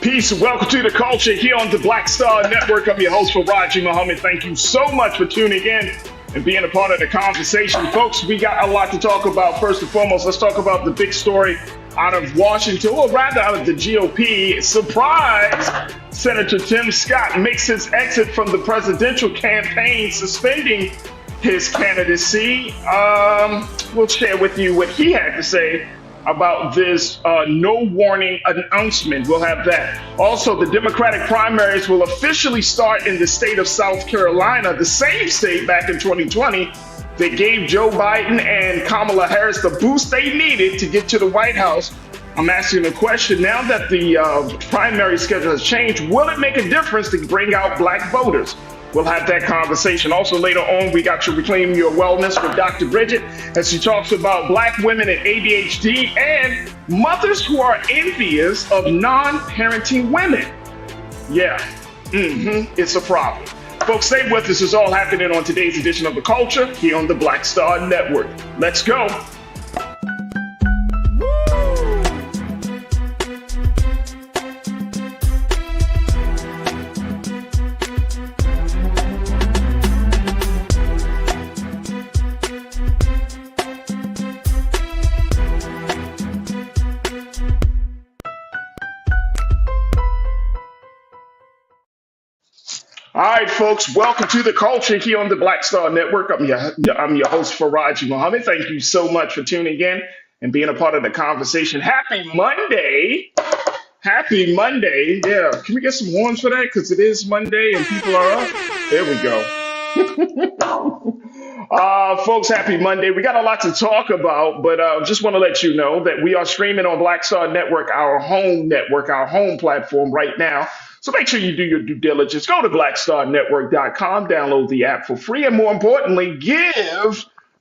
Peace and welcome to the culture here on the Black Star Network. I'm your host, Farajii Muhammad. Thank you so much for tuning in and being a part of the conversation. Folks, we got a lot to talk about. First and foremost, let's talk about the big story out of Washington, or rather out of the GOP. Surprise! Senator Tim Scott makes his exit from the presidential campaign, suspending his candidacy. We'll share with you what he had to say about this no warning announcement. We'll have that. Also, the Democratic primaries will officially start in the state of South Carolina, the same state back in 2020 that gave Joe Biden and Kamala Harris the boost they needed to get to the White House. I'm asking a question now that the primary schedule has changed. Will it make a difference to bring out black voters? We'll have that conversation. Also, later on, we got to Reclaim Your Wellness with Dr. Bridget as she talks about black women and ADHD and mothers who are envious of non-parenting women. Yeah, it's a problem. Folks, stay with us. It's all happening on today's edition of The Culture here on the Black Star Network. Let's go. All right, folks, welcome to the culture here on the Black Star Network. I'm your host, Farajii Muhammad. Thank you so much for tuning in and being a part of the conversation. Happy Monday. Happy Monday. Yeah, can we get some horns for that? Because it is Monday and people are up. There we go. Folks, happy Monday. We got a lot to talk about, but just want to let you know that we are streaming on Black Star Network, our home platform right now. So make sure you do your due diligence. Go to blackstarnetwork.com, download the app for free, and more importantly,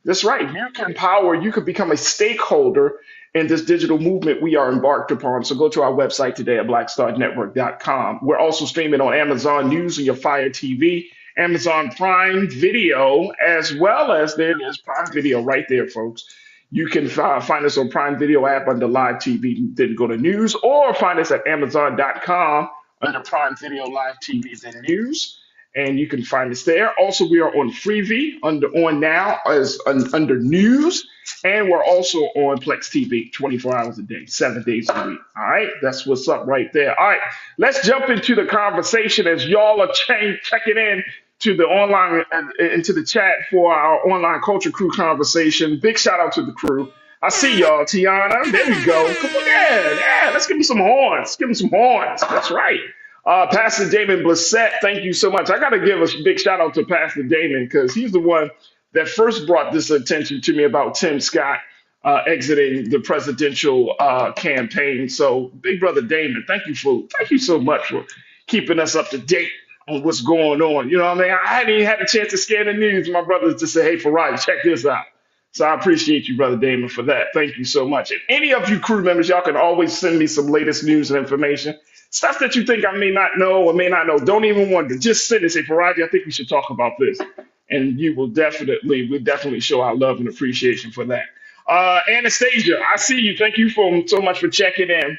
that's right, you can become a stakeholder in this digital movement we are embarked upon. So go to our website today at blackstarnetwork.com. We're also streaming on Amazon News and your Fire TV, Amazon Prime Video, as well as there it is, Prime Video right there, folks. You can find us on Prime Video app under Live TV, then go to News, or find us at Amazon.com under Prime Video, Live TV, then News, and you can find us there. Also, we are on Freevee on now as under News, and we're also on Plex TV 24 hours a day, 7 days a week. All right, that's what's up right there. All right, let's jump into the conversation as y'all are checking in to the online into the chat for our online culture crew conversation. Big shout out to the crew. I see y'all, Tiana. There we go. Come on, yeah. Let's give him some horns. Give him some horns. That's right. Pastor Damon Blissett, thank you so much. I got to give a big shout out to Pastor Damon because he's the one that first brought this attention to me about Tim Scott exiting the presidential campaign. So, big brother Damon, thank you so much for keeping us up to date on what's going on. You know what I mean? I hadn't even had a chance to scan the news. My brother to say, hey, Farajii, check this out. So I appreciate you, Brother Damon, for that. Thank you so much. And any of you crew members, y'all can always send me some latest news and information. Stuff that you think I may not know or may not know. Don't even wonder. Just send it. Say, Farajii, I think we should talk about this. And we'll definitely show our love and appreciation for that. Anastasia, I see you. Thank you so much for checking in.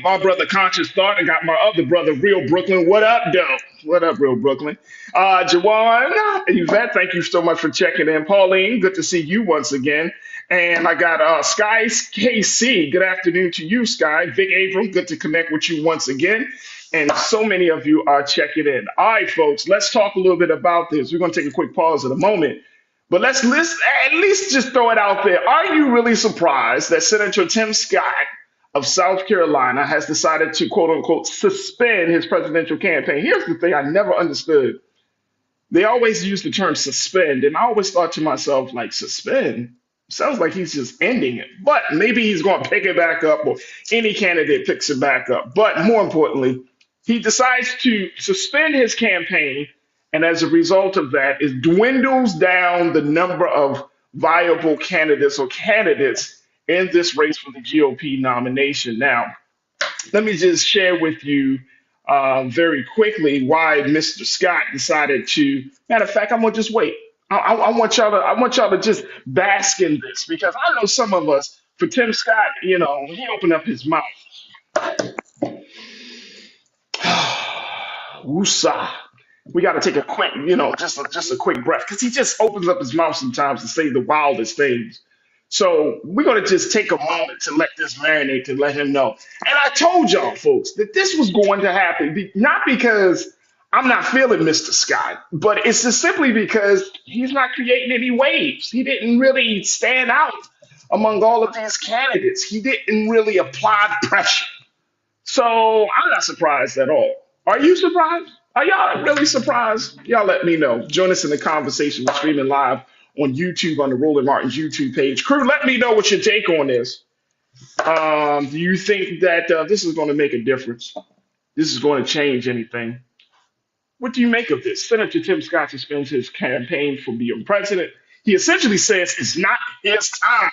My brother Conscious Thought. I got my other brother, Real Brooklyn. What up, though? What up, Real Brooklyn? Jawan, Yvette, thank you so much for checking in. Pauline, good to see you once again. And I got Sky KC. Good afternoon to you, Sky. Vic Abram, good to connect with you once again. And so many of you are checking in. All right, folks, let's talk a little bit about this. We're going to take a quick pause in a moment. But let's at least just throw it out there. Are you really surprised that Senator Tim Scott of South Carolina has decided to, quote unquote, suspend his presidential campaign? Here's the thing I never understood. They always use the term suspend, and I always thought to myself, like, suspend? Sounds like he's just ending it. But maybe he's going to pick it back up, or any candidate picks it back up. But more importantly, he decides to suspend his campaign, and as a result of that, it dwindles down the number of viable candidates in this race for the GOP nomination. Now, let me just share with you very quickly why Mr. Scott decided to. Matter of fact, I'm gonna just wait. I want y'all to just bask in this because I know some of us. For Tim Scott, he opened up his mouth. Woosah. We got to take a quick, just a quick breath because he just opens up his mouth sometimes to say the wildest things. So we're going to just take a moment to let this marinate to let him know. And I told y'all, folks, that this was going to happen, not because I'm not feeling Mr. Scott, but it's just simply because he's not creating any waves. He didn't really stand out among all of these candidates. He didn't really apply pressure. So I'm not surprised at all. Are you surprised? Are y'all really surprised? Y'all let me know. Join us in the conversation. We're streaming live on YouTube on the Roland Martin's YouTube page. Crew, let me know what your take on this. Do you think that this is going to make a difference? This is going to change anything? What do you make of this? Senator Tim Scott suspends his campaign for being president. He essentially says it's not his time.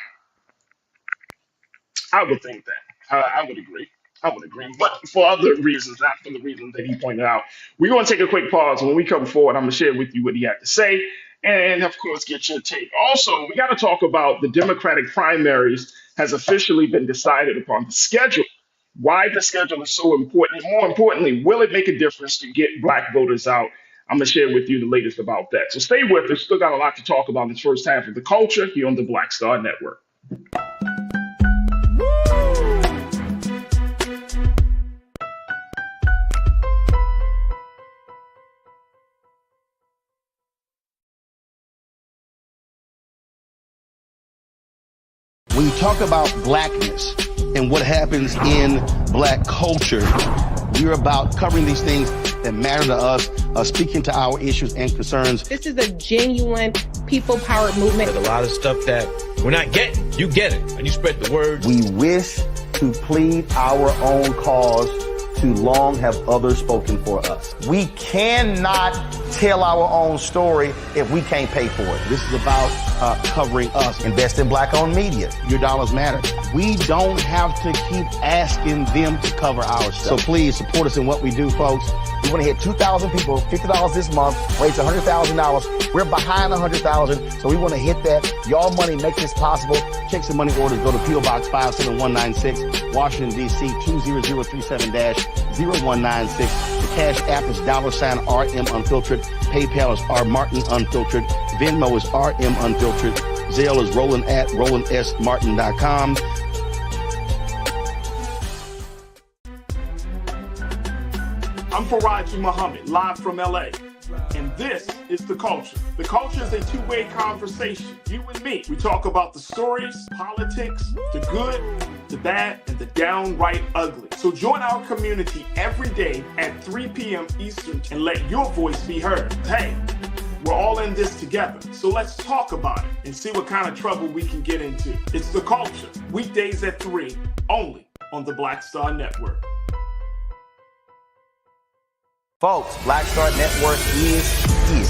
I would think that. I would agree. I would agree. But for other reasons, not for the reasons that he pointed out. We're going to take a quick pause. When we come forward, I'm going to share with you what he had to say. And of course, get your take. Also, we got to talk about the Democratic primaries has officially been decided upon. The schedule, why the schedule is so important. And more importantly, will it make a difference to get black voters out? I'm going to share with you the latest about that. So stay with us. Still got a lot to talk about in this first half of the culture here on the Black Star Network. When you talk about blackness and what happens in black culture, we're about covering these things that matter to us, speaking to our issues and concerns. This is a genuine people-powered movement. There's a lot of stuff that we're not getting. You get it, and you spread the word. We wish to plead our own cause. Too long have others spoken for us. We cannot tell our own story if we can't pay for it. This is about covering us. Invest in black-owned media. Your dollars matter. We don't have to keep asking them to cover our stuff. So please support us in what we do, folks. We want to hit 2,000 people, $50 this month, raise $100,000. We're behind 100,000, so we want to hit that. Y'all money makes this possible. Checks and money orders go to P.O. Box 57196, Washington, D.C. 20037-0196. The Cash App is $RM Unfiltered. PayPal is R Martin Unfiltered. Venmo is RM Unfiltered. Zelle is Roland at RolandSMartin.com. I'm Farajii Muhammad, live from LA. And this is The Culture. The Culture is a two-way conversation. You and me. We talk about the stories, politics, the good, the bad, and the downright ugly. So join our community every day at 3 p.m. Eastern and let your voice be heard. Hey, we're all in this together. So let's talk about it and see what kind of trouble we can get into. It's The Culture. Weekdays at 3, only on the Black Star Network. Folks, Black Star Network is here.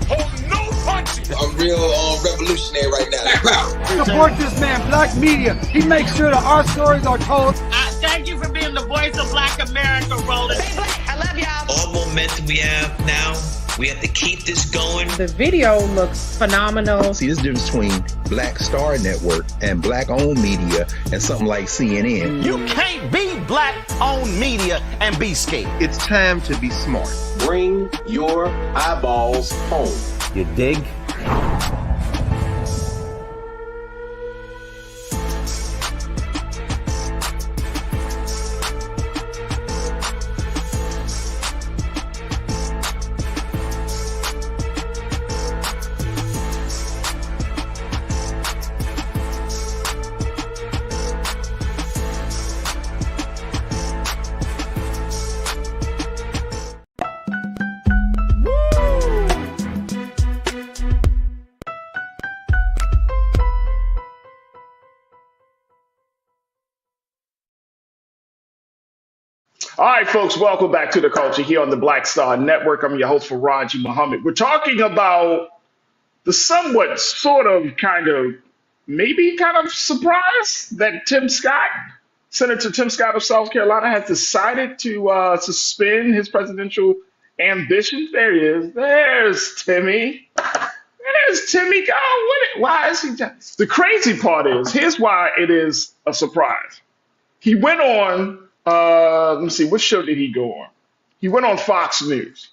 Oh, no punches! I'm real revolutionary right now. Support this man, Black Media. He makes sure that our stories are told. Thank you for being the voice of Black America, Roland. I love y'all. All momentum we have now, we have to keep this going. The video looks phenomenal. See, this difference between Black Star Network and black-owned media and something like CNN. You can't be black-owned media and be scared. It's time to be smart. Bring your eyeballs home. You dig? All right, folks, welcome back to The Culture here on the Black Star Network. I'm your host, Farajii Muhammad. We're talking about the somewhat, sort of, kind of, maybe kind of surprise that Tim Scott, Senator Tim Scott of South Carolina, has decided to suspend his presidential ambitions. There he is. There's Timmy. There's Timmy. Why is he? The crazy part is, here's why it is a surprise. He went on. Let me see, what show did he go on? He went on Fox News.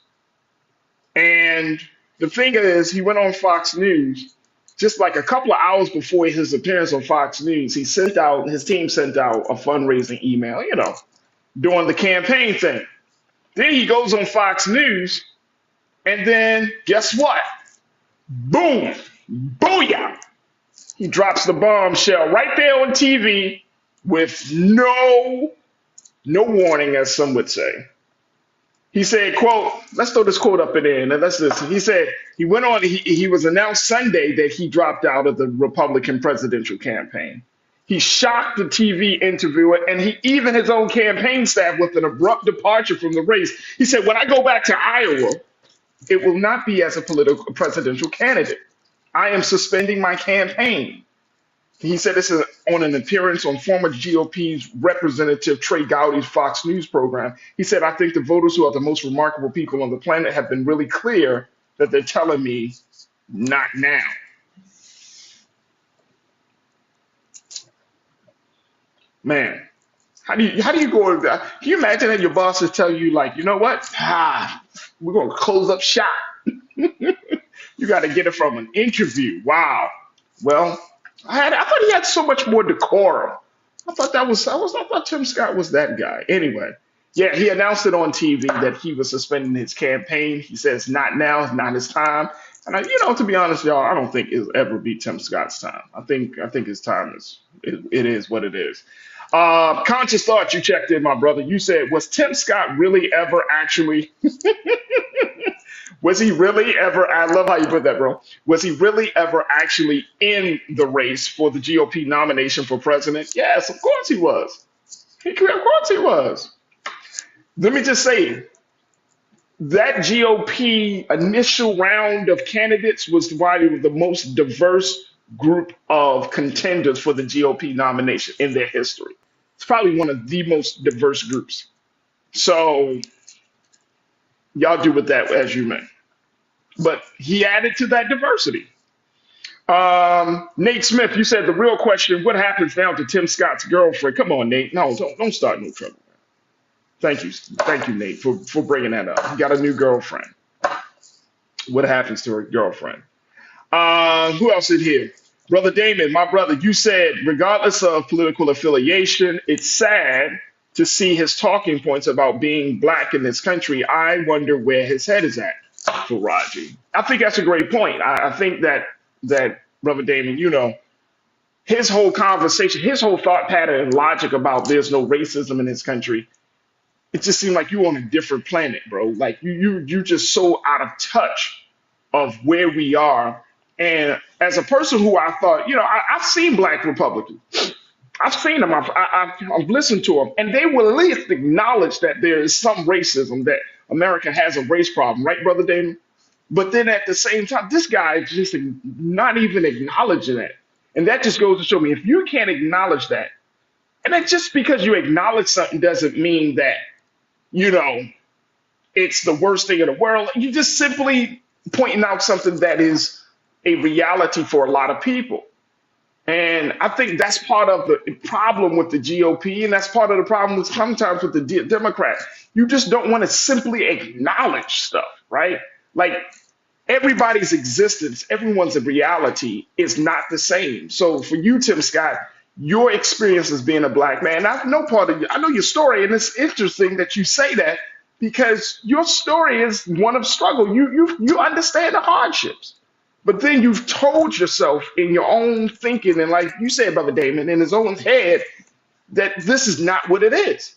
And the thing is, he went on Fox News just like a couple of hours before his appearance on Fox News. His team sent out a fundraising email, doing the campaign thing. Then he goes on Fox News, and then guess what? Boom, booyah. He drops the bombshell right there on TV with no warning, as some would say. He said, quote, let's throw this quote up in there and let's listen. He said he went on, he was announced Sunday that he dropped out of the Republican presidential campaign. He shocked the TV interviewer and even his own campaign staff with an abrupt departure from the race. He said, when I go back to Iowa, it will not be as a political presidential candidate. I am suspending my campaign. He said this is on an appearance on former GOP's Representative Trey Gowdy's Fox News program. He said, I think the voters who are the most remarkable people on the planet have been really clear that they're telling me not now. Man, how do you go over that? Can you imagine that your bosses tell you, like, you know what? We're going to close up shop. You got to get it from an interview. Wow. Well, I thought he had so much more decorum. I thought Tim Scott was that guy. Anyway, yeah, he announced it on TV that he was suspending his campaign. He says, not now, not his time. And to be honest, y'all, I don't think it'll ever be Tim Scott's time. I think his time it is what it is. Conscious thought, you checked in, my brother. You said, was Tim Scott really ever actually? Was he really ever? I love how you put that, bro. Was he really ever actually in the race for the GOP nomination for president? Yes, of course he was. Of course he was. Let me just say, that GOP initial round of candidates was probably the most diverse group of contenders for the GOP nomination in their history. It's probably one of the most diverse groups. So y'all do with that as you may. But he added to that diversity. Nate Smith, you said the real question, what happens now to Tim Scott's girlfriend? Come on, Nate. No, don't start no trouble. Thank you, Nate, for bringing that up. He got a new girlfriend. What happens to her girlfriend? Who else is here? Brother Damon, my brother, you said, regardless of political affiliation, it's sad to see his talking points about being black in this country. I wonder where his head is at, Farajii. I think that's a great point. I think that Brother Damon, his whole conversation, his whole thought pattern and logic about there's no racism in this country, it just seemed like you on a different planet, bro. Like you just so out of touch of where we are. And as a person who I thought, I've seen black Republicans. I've seen them. I've listened to them, and they will at least acknowledge that there is some racism, that America has a race problem, right, Brother Damon? But then at the same time, this guy is just not even acknowledging that. And that just goes to show me, if you can't acknowledge that, and then just because you acknowledge something doesn't mean that, it's the worst thing in the world. You just simply pointing out something that is a reality for a lot of people. And I think that's part of the problem with the GOP, and that's part of the problem sometimes with the Democrats. You just don't want to simply acknowledge stuff, right? Like everybody's existence, everyone's reality is not the same. So for you, Tim Scott, your experience as being a black man, I know your story, and it's interesting that you say that because your story is one of struggle. You understand the hardships. But then you've told yourself in your own thinking, and like you said, Brother Damon, in his own head, that this is not what it is.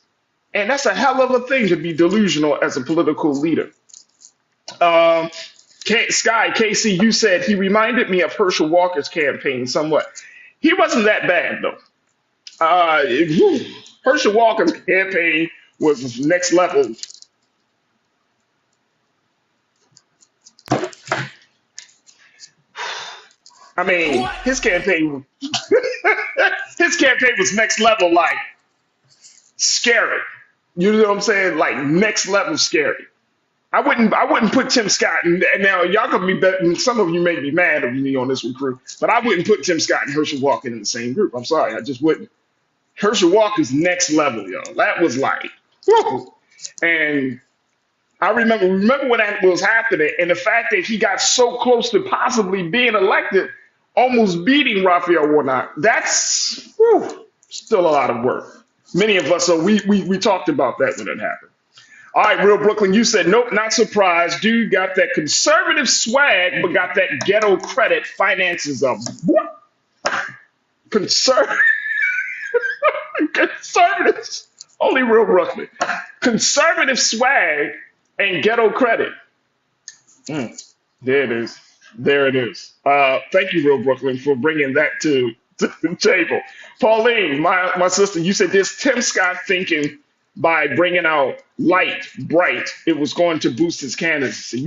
And that's a hell of a thing to be delusional as a political leader. Sky, KC, you said he reminded me of Herschel Walker's campaign somewhat. He wasn't that bad, though. Herschel Walker's campaign was next level. I mean, his campaign was next level, like scary. You know what I'm saying? Like next level scary. I wouldn't put Tim Scott, and now y'all could be, some of you may be mad at me on this one, crew, but I wouldn't put Tim Scott and Herschel Walker in the same group. I'm sorry, I just wouldn't. Herschel Walker's next level, y'all. That was like, whoa. And I remember when that was happening, and the fact that he got so close to possibly being elected, almost beating Raphael Warnock. That's still a lot of work. Many of us, so we talked about that when it happened. All right, Real Brooklyn, you said nope, not surprised. Dude got that conservative swag, but got that ghetto credit. Finances up. What? Conservative. Conservatives. Only Real Brooklyn. Conservative swag and ghetto credit. There it is. There it is. Thank you, Real Brooklyn, for bringing that to the table. Pauline, my sister, you said this Tim Scott thinking by bringing out Light, Bright, it was going to boost his candidacy. Are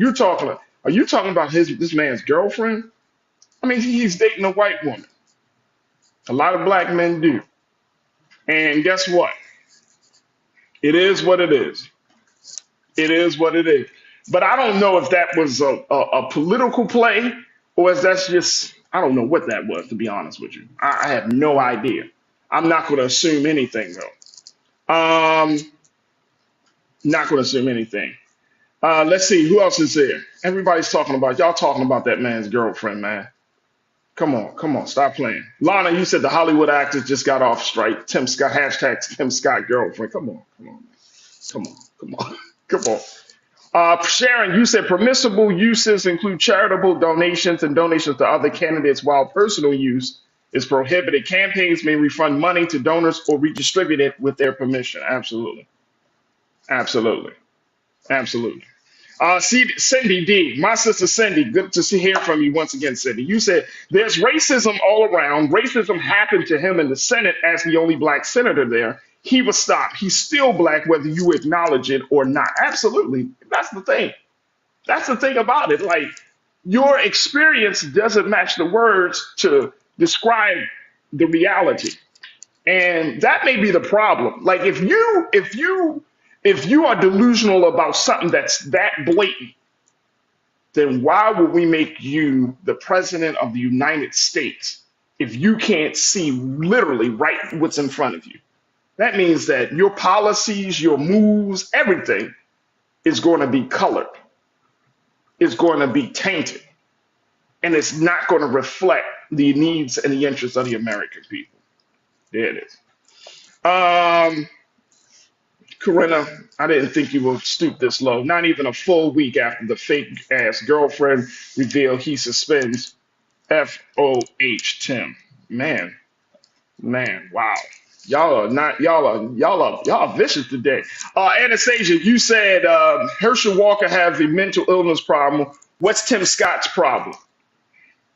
you talking about this man's girlfriend? I mean, he's dating a white woman. A lot of black men do. And guess what? It is what it is. It is what it is. But I don't know if that was a political play or if that's just, I don't know what that was, to be honest with you. I have no idea. I'm not going to assume anything, though. Not going to assume anything. Let's see. Who else is there? Everybody's talking about, y'all talking about that man's girlfriend, man. Come on. Stop playing. Lana, you said the Hollywood actors just got off strike. Tim Scott, hashtag Tim Scott girlfriend. Come on. Sharon, you said permissible uses include charitable donations and donations to other candidates, while personal use is prohibited. Campaigns may refund money to donors or redistribute it with their permission. Absolutely. Cindy D, my sister Cindy, good to hear from you once again, Cindy. You said there's racism all around. Racism happened to him in the Senate as the only black senator there. He was stopped. He's still black, whether you acknowledge it or not. Absolutely. That's the thing. That's the thing about it. Like, your experience doesn't match the words to describe the reality. And that may be the problem. Like, if you are delusional about something that's that blatant, then why would we make you the president of the United States if you can't see literally right what's in front of you? That means that your policies, your moves, everything is going to be colored. It's going to be tainted. And it's not going to reflect the needs and the interests of the American people. There it is. Corinna, I didn't think you would stoop this low. Not even a full week after the fake ass girlfriend revealed he suspends FOH Tim. Man, wow. Y'all are vicious today. Anastasia, you said Herschel Walker has a mental illness problem. What's Tim Scott's problem?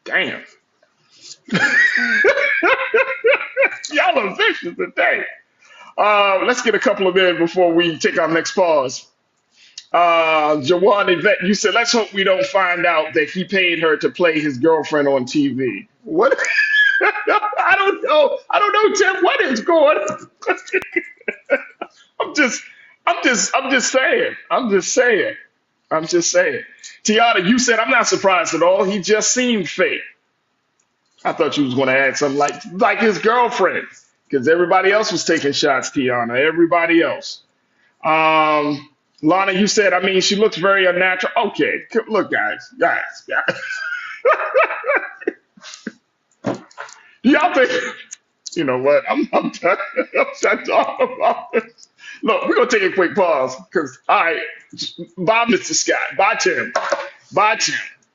Damn. Y'all are vicious today. Let's get a couple of minutes before we take our next pause. Jawan Yvette, you said, let's hope we don't find out that he paid her to play his girlfriend on TV. What? I don't know, Tim. What is going on? I'm just saying. Tiana, you said, I'm not surprised at all. He just seemed fake. I thought you was going to add something like his girlfriend, because everybody else was taking shots, Tiana. Everybody else. Lana, you said, she looks very unnatural. Okay, look, guys. Y'all think, you know what? I'm done talking about this. Look, we're going to take a quick pause because, all right, bye, Mr. Scott. Bye, Tim.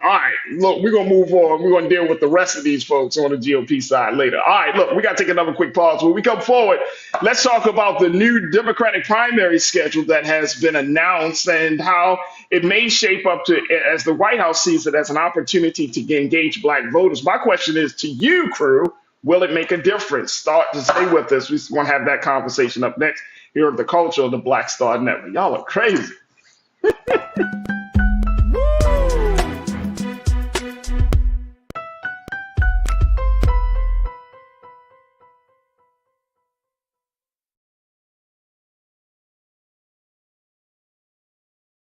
All right, look, we're going to move on. We're going to deal with the rest of these folks on the GOP side later. All right, look, we got to take another quick pause. When we come forward, let's talk about the new Democratic primary schedule that has been announced and how it may shape up to, as the White House sees it, as an opportunity to engage black voters. My question is to you, crew, will it make a difference? Start to stay with us. We want to have that conversation up next here at the Culture of the Black Star Network. Y'all are crazy.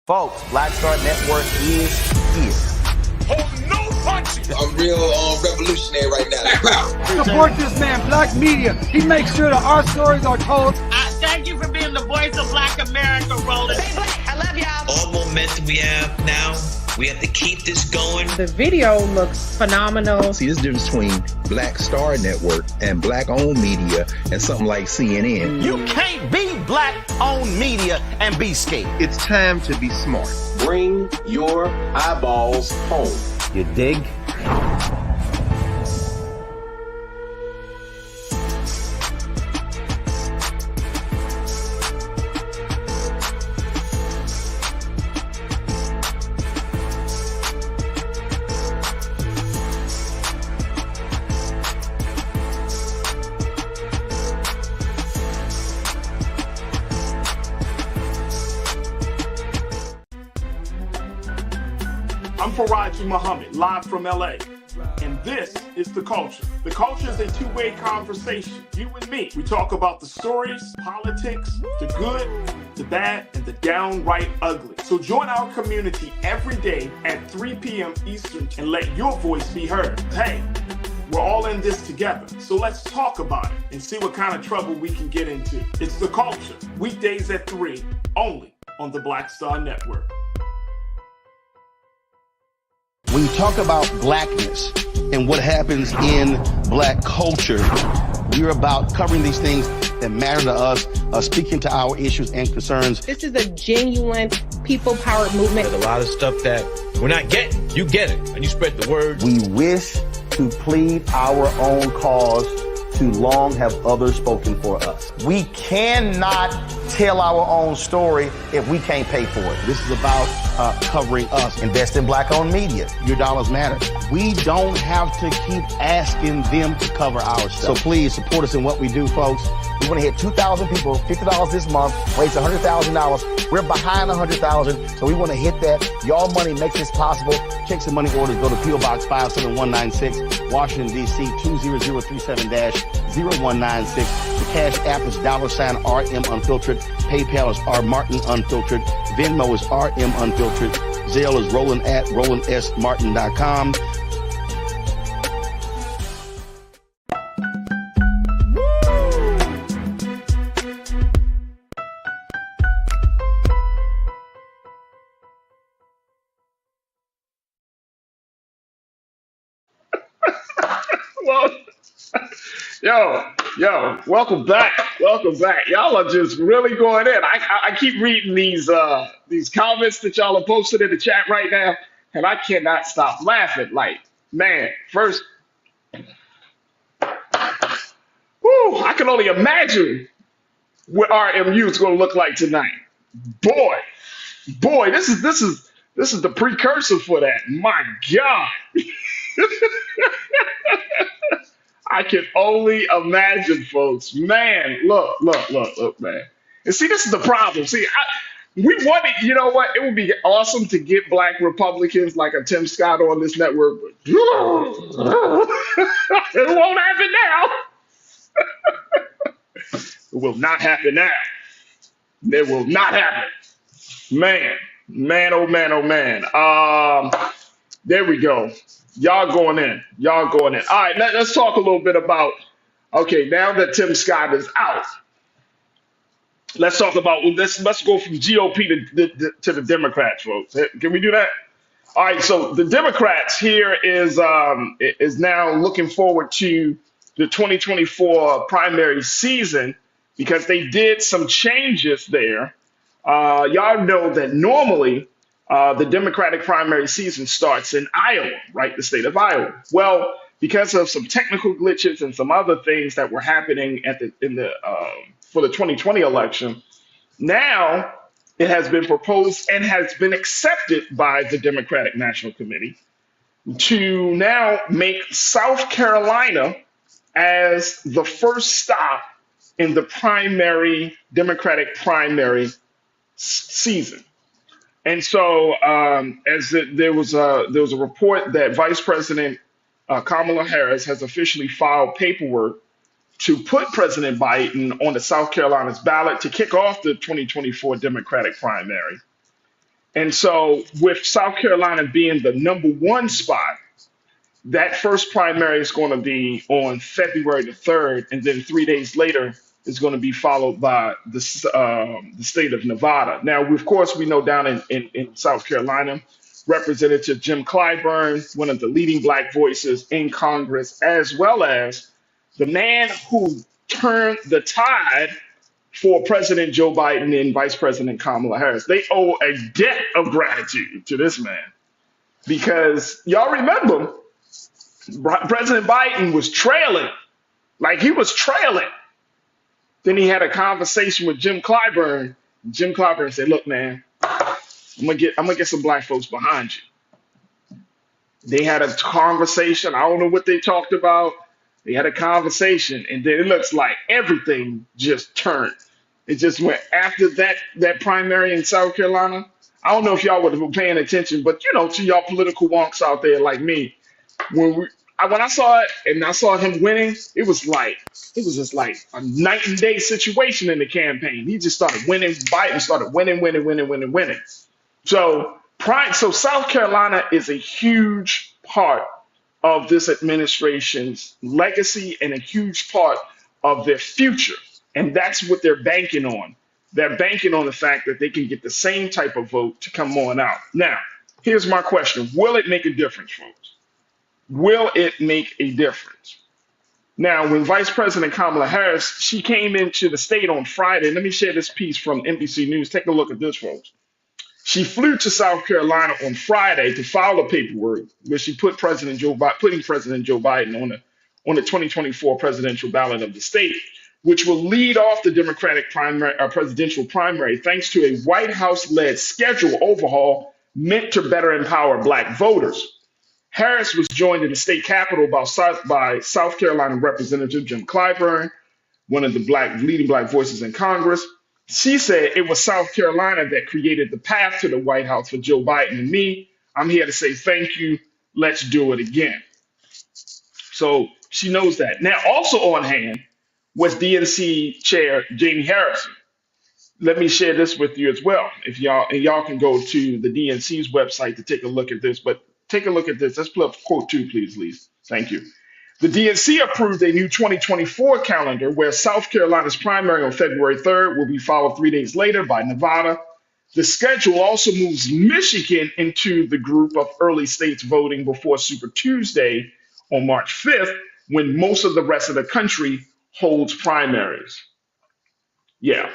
Folks, Black Star Network is here. I'm real revolutionary right now. Support this man, Black Media. He makes sure that our stories are told. Thank you for being the voice of Black America, Roland. I love y'all. Almost we have now, we have to keep this going. The video looks phenomenal. See, there's a difference between Black Star Network and black-owned media and something like CNN. You can't be black-owned media and be scared. It's time to be smart. Bring your eyeballs home. You dig? I'm Farajii Muhammad, live from LA. And this is The Culture. The Culture is a two-way conversation. You and me. We talk about the stories, politics, the good, the bad, and the downright ugly. So join our community every day at 3 p.m. Eastern and let your voice be heard. Hey, we're all in this together. So let's talk about it and see what kind of trouble we can get into. It's The Culture, weekdays at 3, only on the Black Star Network. When you talk about blackness and what happens in black culture, we're about covering these things that matter to us, speaking to our issues and concerns. This is a genuine people-powered movement. There's a lot of stuff that we're not getting. You get it, and you spread the word. We wish to plead our own cause. Too long have others spoken for us. We cannot tell our own story if we can't pay for it. This is about covering us. Invest in black-owned media. Your dollars matter. We don't have to keep asking them to cover our stuff. So please support us in what we do, folks. We want to hit 2,000 people, $50 this month, raise $100,000. We're behind $100,000, so we want to hit that. Y'all money makes this possible. Check some money orders. Go to P.O. Box 57196, Washington, D.C. 20037-0196. The Cash App is $RM Unfiltered. PayPal is R Martin Unfiltered. Venmo is RM Unfiltered. Zelle is Roland at RolandSMartin.com. Well, welcome back. Welcome back. Y'all are just really going in. I keep reading these comments that y'all are posted in the chat right now, and I cannot stop laughing. Like, man, first, I can only imagine what RMU is going to look like tonight. Boy, this is the precursor for that. My God. I can only imagine, folks. Man, look, man. And see, this is the problem. See, we wanted, you know what? It would be awesome to get black Republicans like a Tim Scott on this network, but it won't happen now. It will not happen now. It will not happen. Man, oh man. There we go. Y'all going in. All right, let's talk a little bit about, okay, now that Tim Scott is out, let's talk about, let's go from GOP to the Democrats, folks. Can we do that? All right, so the Democrats here is now looking forward to the 2024 primary season because they did some changes there. Y'all know that normally the Democratic primary season starts in Iowa, right? The state of Iowa. Well, because of some technical glitches and some other things that were happening for the 2020 election, now it has been proposed and has been accepted by the Democratic National Committee to now make South Carolina as the first stop in the Democratic primary season. And so, there was a report that Vice President Kamala Harris has officially filed paperwork to put President Biden on the South Carolina's ballot to kick off the 2024 Democratic primary. And so, with South Carolina being the number one spot, that first primary is going to be on February the 3rd, and then 3 days later, is going to be followed by the state of Nevada. Now, of course, we know down in South Carolina, Representative Jim Clyburn, one of the leading black voices in Congress, as well as the man who turned the tide for President Joe Biden and Vice President Kamala Harris. They owe a debt of gratitude to this man because y'all remember President Biden was trailing, like he was trailing. Then he had a conversation with Jim Clyburn. Jim Clyburn said, "Look, man, I'm gonna get some black folks behind you." They had a conversation. I don't know what they talked about. They had a conversation, and then it looks like everything just turned. It just went after that primary in South Carolina. I don't know if y'all were paying attention, but to y'all political wonks out there like me, when I saw it and I saw him winning, it was just like a night and day situation in the campaign. He just started winning. Biden started winning, winning, winning, winning, winning. So South Carolina is a huge part of this administration's legacy and a huge part of their future. And that's what they're banking on. They're banking on the fact that they can get the same type of vote to come on out. Now, here's my question. Will it make a difference, folks? Will it make a difference? Now, when Vice President Kamala Harris, she came into the state on Friday. Let me share this piece from NBC News. Take a look at this, folks. She flew to South Carolina on Friday to file the paperwork where she put putting President Joe Biden on the 2024 presidential ballot of the state, which will lead off the Democratic presidential primary thanks to a White House-led schedule overhaul meant to better empower black voters. Harris was joined in the state capitol by South Carolina Representative Jim Clyburn, one of the leading black voices in Congress. She said it was South Carolina that created the path to the White House for Joe Biden and me. I'm here to say thank you. Let's do it again. So she knows that. Now, also on hand was DNC Chair Jamie Harrison. Let me share this with you as well. If y'all can go to the DNC's website to take a look at this, but take a look at this. Let's pull up quote 2, please, Lise. Thank you. The DNC approved a new 2024 calendar where South Carolina's primary on February 3rd will be followed 3 days later by Nevada. The schedule also moves Michigan into the group of early states voting before Super Tuesday on March 5th, when most of the rest of the country holds primaries. Yeah.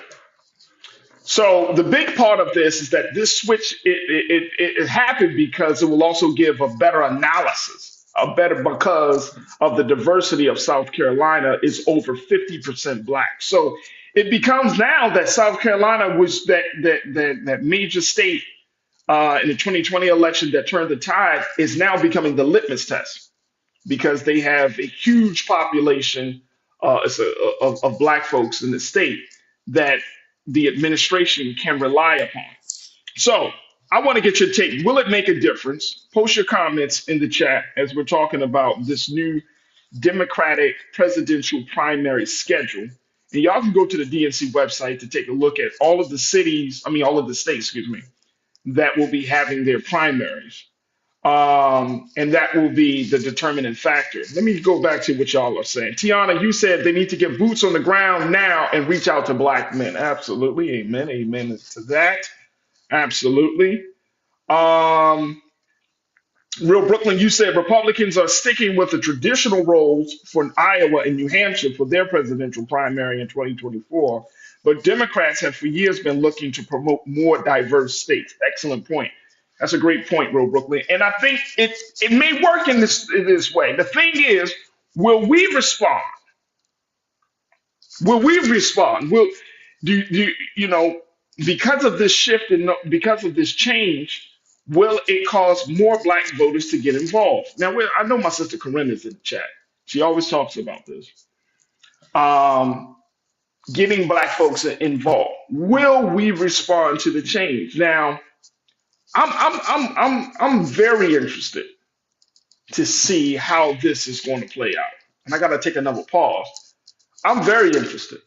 So the big part of this is that this switch, it happened because it will also give a better analysis, because of the diversity of South Carolina is over 50% black. So it becomes now that South Carolina was that major state in the 2020 election that turned the tide is now becoming the litmus test because they have a huge population of black folks in the state that the administration can rely upon. So I want to get your take. Will it make a difference? Post your comments in the chat as we're talking about this new Democratic presidential primary schedule. And y'all can go to the DNC website to take a look at all of the states, that will be having their primaries. And that will be the determining factor. Let me go back to what y'all are saying. Tiana, you said they need to get boots on the ground now and reach out to black men. Absolutely. Amen. Amen to that. Absolutely. Real Brooklyn, you said Republicans are sticking with the traditional roles for Iowa and New Hampshire for their presidential primary in 2024. But Democrats have for years been looking to promote more diverse states. Excellent point. That's a great point, Real Brooklyn. And I think it may work in this way. The thing is, will we respond? Will we respond? Because of this shift and because of this change, will it cause more black voters to get involved? Now, I know my sister Corinne is in the chat. She always talks about this. Getting black folks involved. Will we respond to the change? Now, I'm very interested to see how this is going to play out. And I got to take another pause. I'm very interested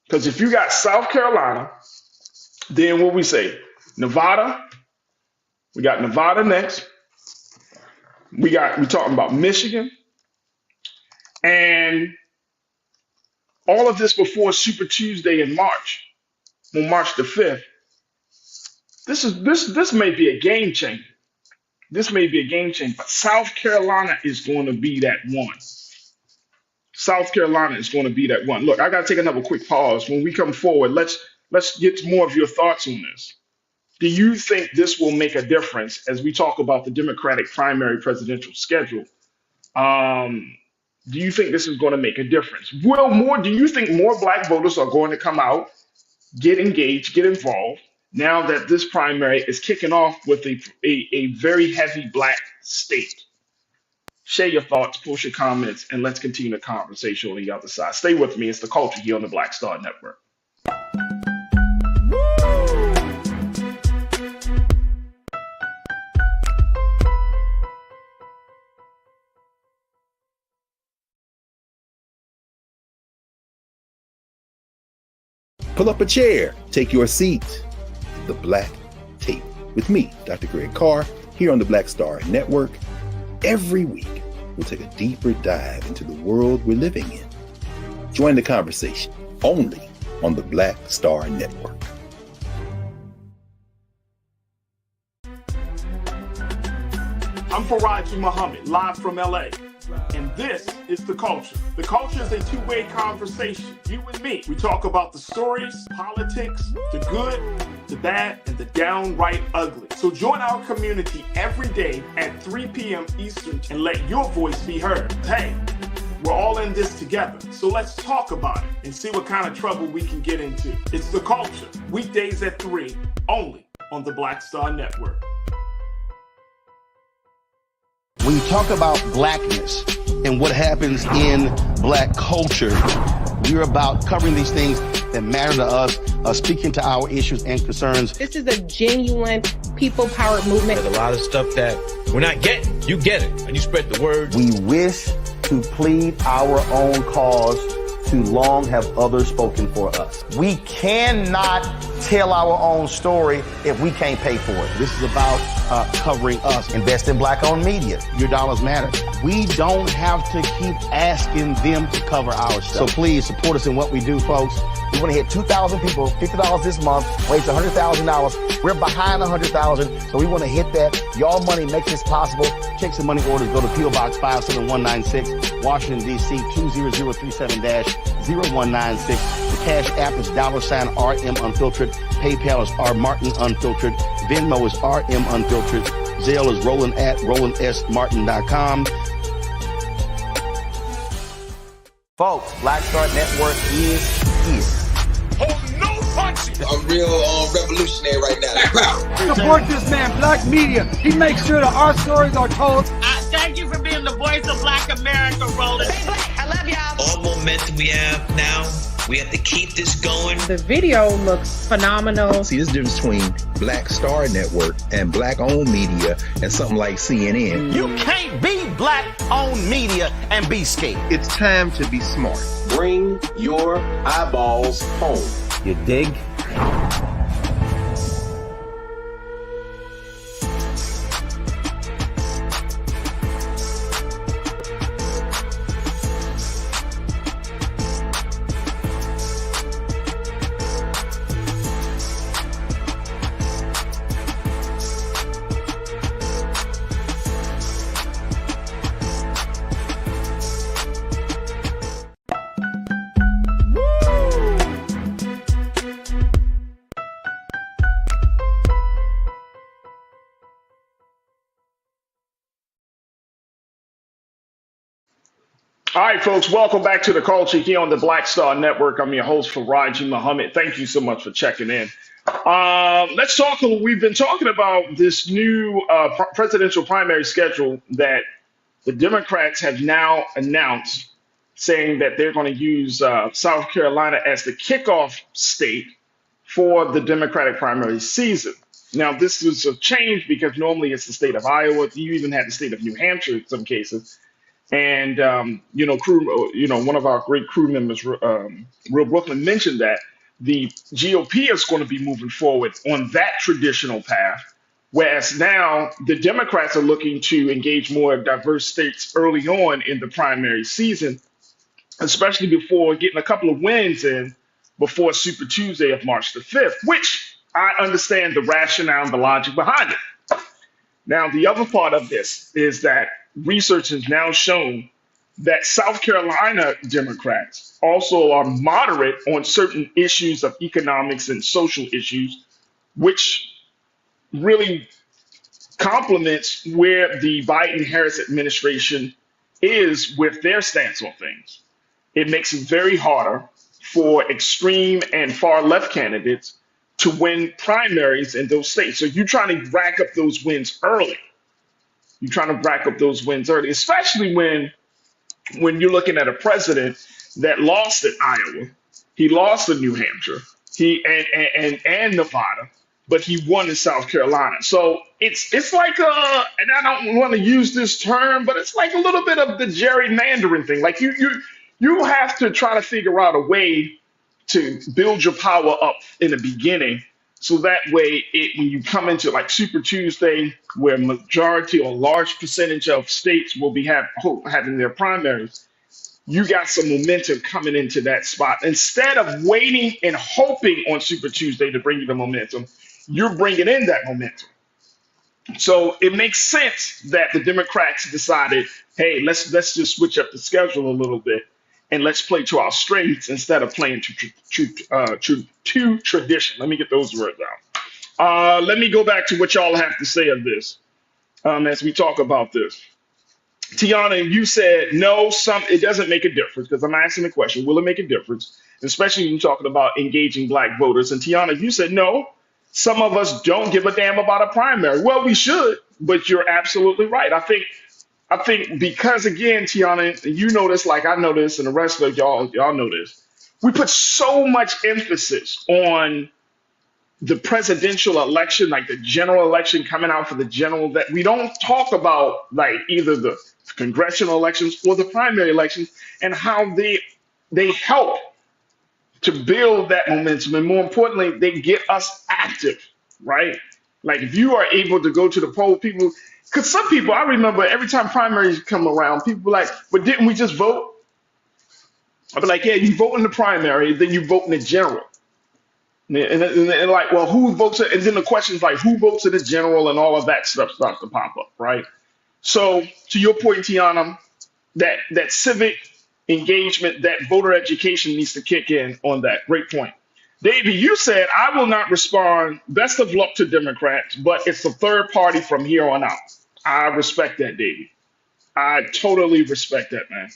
because if you got South Carolina, then what we say, Nevada, we got Nevada next. We're talking about Michigan and All of this before Super Tuesday in March, on March the 5th. This may be a game changer. This may be a game changer, but South Carolina is going to be that one. South Carolina is going to be that one. Look, I got to take another quick pause. When we come forward, let's get more of your thoughts on this. Do you think this will make a difference as we talk about the Democratic primary presidential schedule? Do you think this is going to make a difference? Do you think more black voters are going to come out, get engaged, get involved now that this primary is kicking off with a very heavy black state? Share your thoughts, post your comments, and let's continue the conversation on the other side. Stay with me. It's the culture here on the Black Star Network. Pull up a chair, take your seat. The Black Tape with me, Dr. Greg Carr, here on the Black Star Network. Every week, we'll take a deeper dive into the world we're living in. Join the conversation only on the Black Star Network. I'm Farajii Muhammad, live from LA. And this is The Culture. The Culture is a two-way conversation. You and me. We talk about the stories, politics, the good, the bad, and the downright ugly. So join our community every day at 3 p.m. Eastern and let your voice be heard. Hey, we're all in this together. So let's talk about it and see what kind of trouble we can get into. It's The Culture. Weekdays at 3, only on the Black Star Network. When you talk about blackness and what happens in black culture, we're about covering these things that matter to us, speaking to our issues and concerns. This is a genuine people-powered movement. There's a lot of stuff that we're not getting. You get it, and you spread the word. We wish to plead our own cause. Too long have others spoken for us. We cannot tell our own story if we can't pay for it. This is about covering us. Invest in black-owned media. Your dollars matter. We don't have to keep asking them to cover our stuff. So please support us in what we do, folks. We want to hit 2,000 people, $50 this month, raise $100,000. We're behind 100,000, so we want to hit that. Y'all money makes this possible. Check some money orders. Go to P.O. Box 57196, Washington, D.C. 20037-0196. The Cash App is $RM Unfiltered. PayPal is R Martin Unfiltered. Venmo is RM Unfiltered. Zelle is Roland at RolandSMartin.com. Folks, Black Star Network is here. I'm real revolutionary right now. Support this man, Black Media. He makes sure that our stories are told. Thank you for being the voice of Black America, Roland. Stay black. I love y'all. All momentum we have now, we have to keep this going. The video looks phenomenal. See, this difference between Black Star Network and black-owned media and something like CNN. You can't be black-owned media and be scared. It's time to be smart. Bring your eyeballs home. You dig? All right, folks, welcome back to The Culture here on the Black Star Network. I'm your host, Farajii Muhammad. Thank you so much for checking in. Let's talk. We've been talking about this new presidential primary schedule that the Democrats have now announced, saying that they're going to use South Carolina as the kickoff state for the Democratic primary season. Now, this is a change because normally it's the state of Iowa. You even had the state of New Hampshire in some cases. And, one of our great crew members, Real Brooklyn, mentioned that the GOP is going to be moving forward on that traditional path, whereas now the Democrats are looking to engage more diverse states early on in the primary season especially before getting a couple of wins in before Super Tuesday of March the 5th, which I understand the rationale and the logic behind it. Now, the other part of this is that research has now shown that South Carolina Democrats also are moderate on certain issues of economics and social issues, which really complements where the Biden Harris administration is with their stance on things. It makes it very harder for extreme and far left candidates to win primaries in those states. So you're trying to rack up those wins early. You're trying to rack up those wins early, especially when you're looking at a president that lost in Iowa, he lost in New Hampshire, he and Nevada, but he won in South Carolina. So it's like and I don't want to use this term, but it's like a little bit of the gerrymandering thing. Like you have to try to figure out a way to build your power up in the beginning, so that way when you come into like Super Tuesday, where majority or large percentage of states will be having their primaries, you got some momentum coming into that spot. Instead of waiting and hoping on Super Tuesday to bring you the momentum, you're bringing in that momentum. So it makes sense that the Democrats decided, hey, let's just switch up the schedule a little bit and let's play to our strengths instead of playing to tradition. Let me get those words out. Let me go back to what y'all have to say of this as we talk about this. Tiana, you said no, it doesn't make a difference, because I'm asking the question, will it make a difference? Especially when you're talking about engaging black voters. And Tiana, you said no, some of us don't give a damn about a primary. Well, we should, but you're absolutely right. I think because, again, Tiana, you know this like I know this, and the rest of y'all know this. We put so much emphasis on the presidential election, like the general election coming out for the general, that we don't talk about like either the congressional elections or the primary elections and how they help to build that momentum. And more importantly, they get us active, right? Like if you are able to go to the poll, people, because some people, I remember every time primaries come around, people be like, but didn't we just vote? I'd be like, yeah, you vote in the primary, then you vote in the general. And like, well, who votes? And then the questions like, who votes in the general, and all of that stuff starts to pop up, right? So to your point, Tiana, that civic engagement, that voter education needs to kick in on that. Great point. Davey, you said, I will not respond. Best of luck to Democrats, but it's a third party from here on out. I respect that, Davey. I totally respect that, man.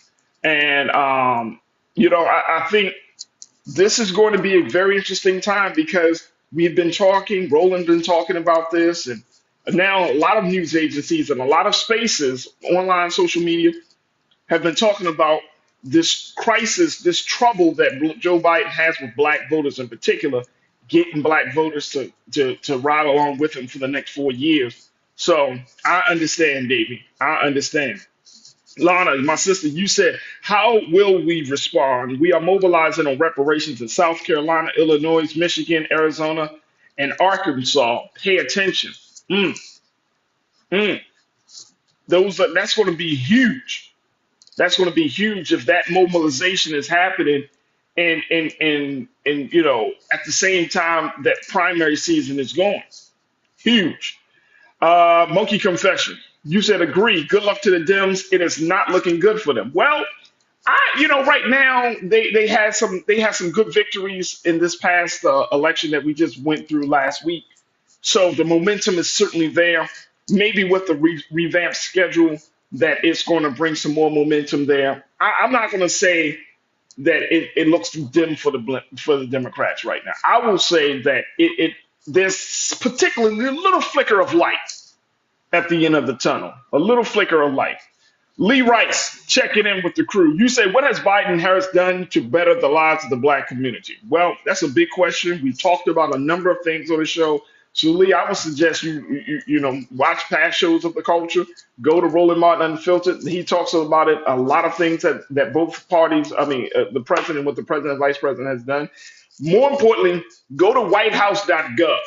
And, I think this is going to be a very interesting time, because we've been talking, Roland been talking about this, and now a lot of news agencies and a lot of spaces, online, social media, have been talking about this crisis, this trouble that Joe Biden has with black voters in particular, getting black voters to ride along with him for the next 4 years. So I understand, Davey. I understand. Lana, my sister, you said, how will we respond? We are mobilizing on reparations in South Carolina, Illinois, Michigan, Arizona, and Arkansas. Pay attention. That's going to be huge. That's going to be huge if that mobilization is happening and at the same time that primary season is going. Huge. Monkey Confession. You said agree. Good luck to the Dems. It is not looking good for them. Well, right now they had some good victories in this past election that we just went through last week. So the momentum is certainly there. Maybe with the revamped schedule, that it's going to bring some more momentum there. I'm not going to say that it looks dim for the Democrats right now. I will say that there's particularly a little flicker of light at the end of the tunnel, a little flicker of light. Lee Rice checking in with the crew. You say, what has Biden Harris done to better the lives of the black community? Well, that's a big question. We talked about a number of things on the show. So, Lee, I would suggest you watch past shows of the culture. Go to Roland Martin Unfiltered. He talks about it. A lot of things that both parties, the president, what the president and vice president has done. More importantly, go to whitehouse.gov.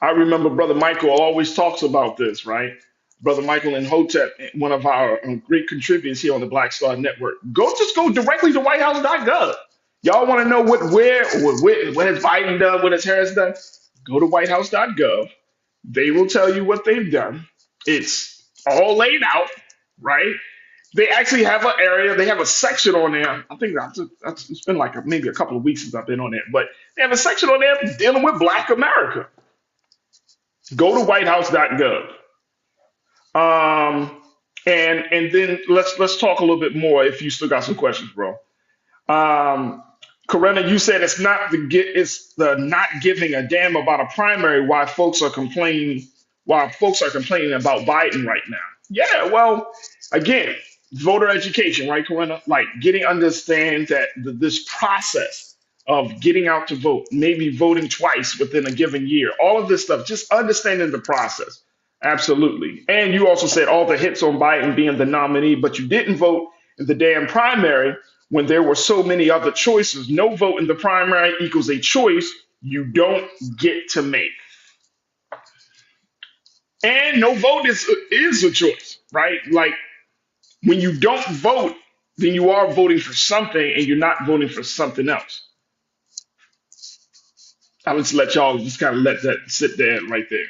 I remember Brother Michael always talks about this, right? Brother Michael and Hotep, one of our great contributors here on the Black Star Network. Go directly to whitehouse.gov. Y'all want to know what has Biden done, what has Harris done? Go to whitehouse.gov. They will tell you what they've done. It's all laid out, right? They actually have an area, they have a section on there. I think it's been like maybe a couple of weeks since I've been on there, but they have a section on there dealing with Black America. Go to whitehouse.gov. And then let's talk a little bit more if you still got some questions, bro. Corinna, you said it's the not giving a damn about a primary why folks are complaining about Biden right now. Yeah, well, again, voter education, right, Corinna? Like understand that this process of getting out to vote, maybe voting twice within a given year, all of this stuff, just understanding the process. Absolutely. And you also said all the hits on Biden being the nominee, but you didn't vote in the damn primary when there were so many other choices. No vote in the primary equals a choice you don't get to make. And no vote is a choice, right? Like when you don't vote, then you are voting for something and you're not voting for something else. I'll just let y'all just kind of let that sit there right there.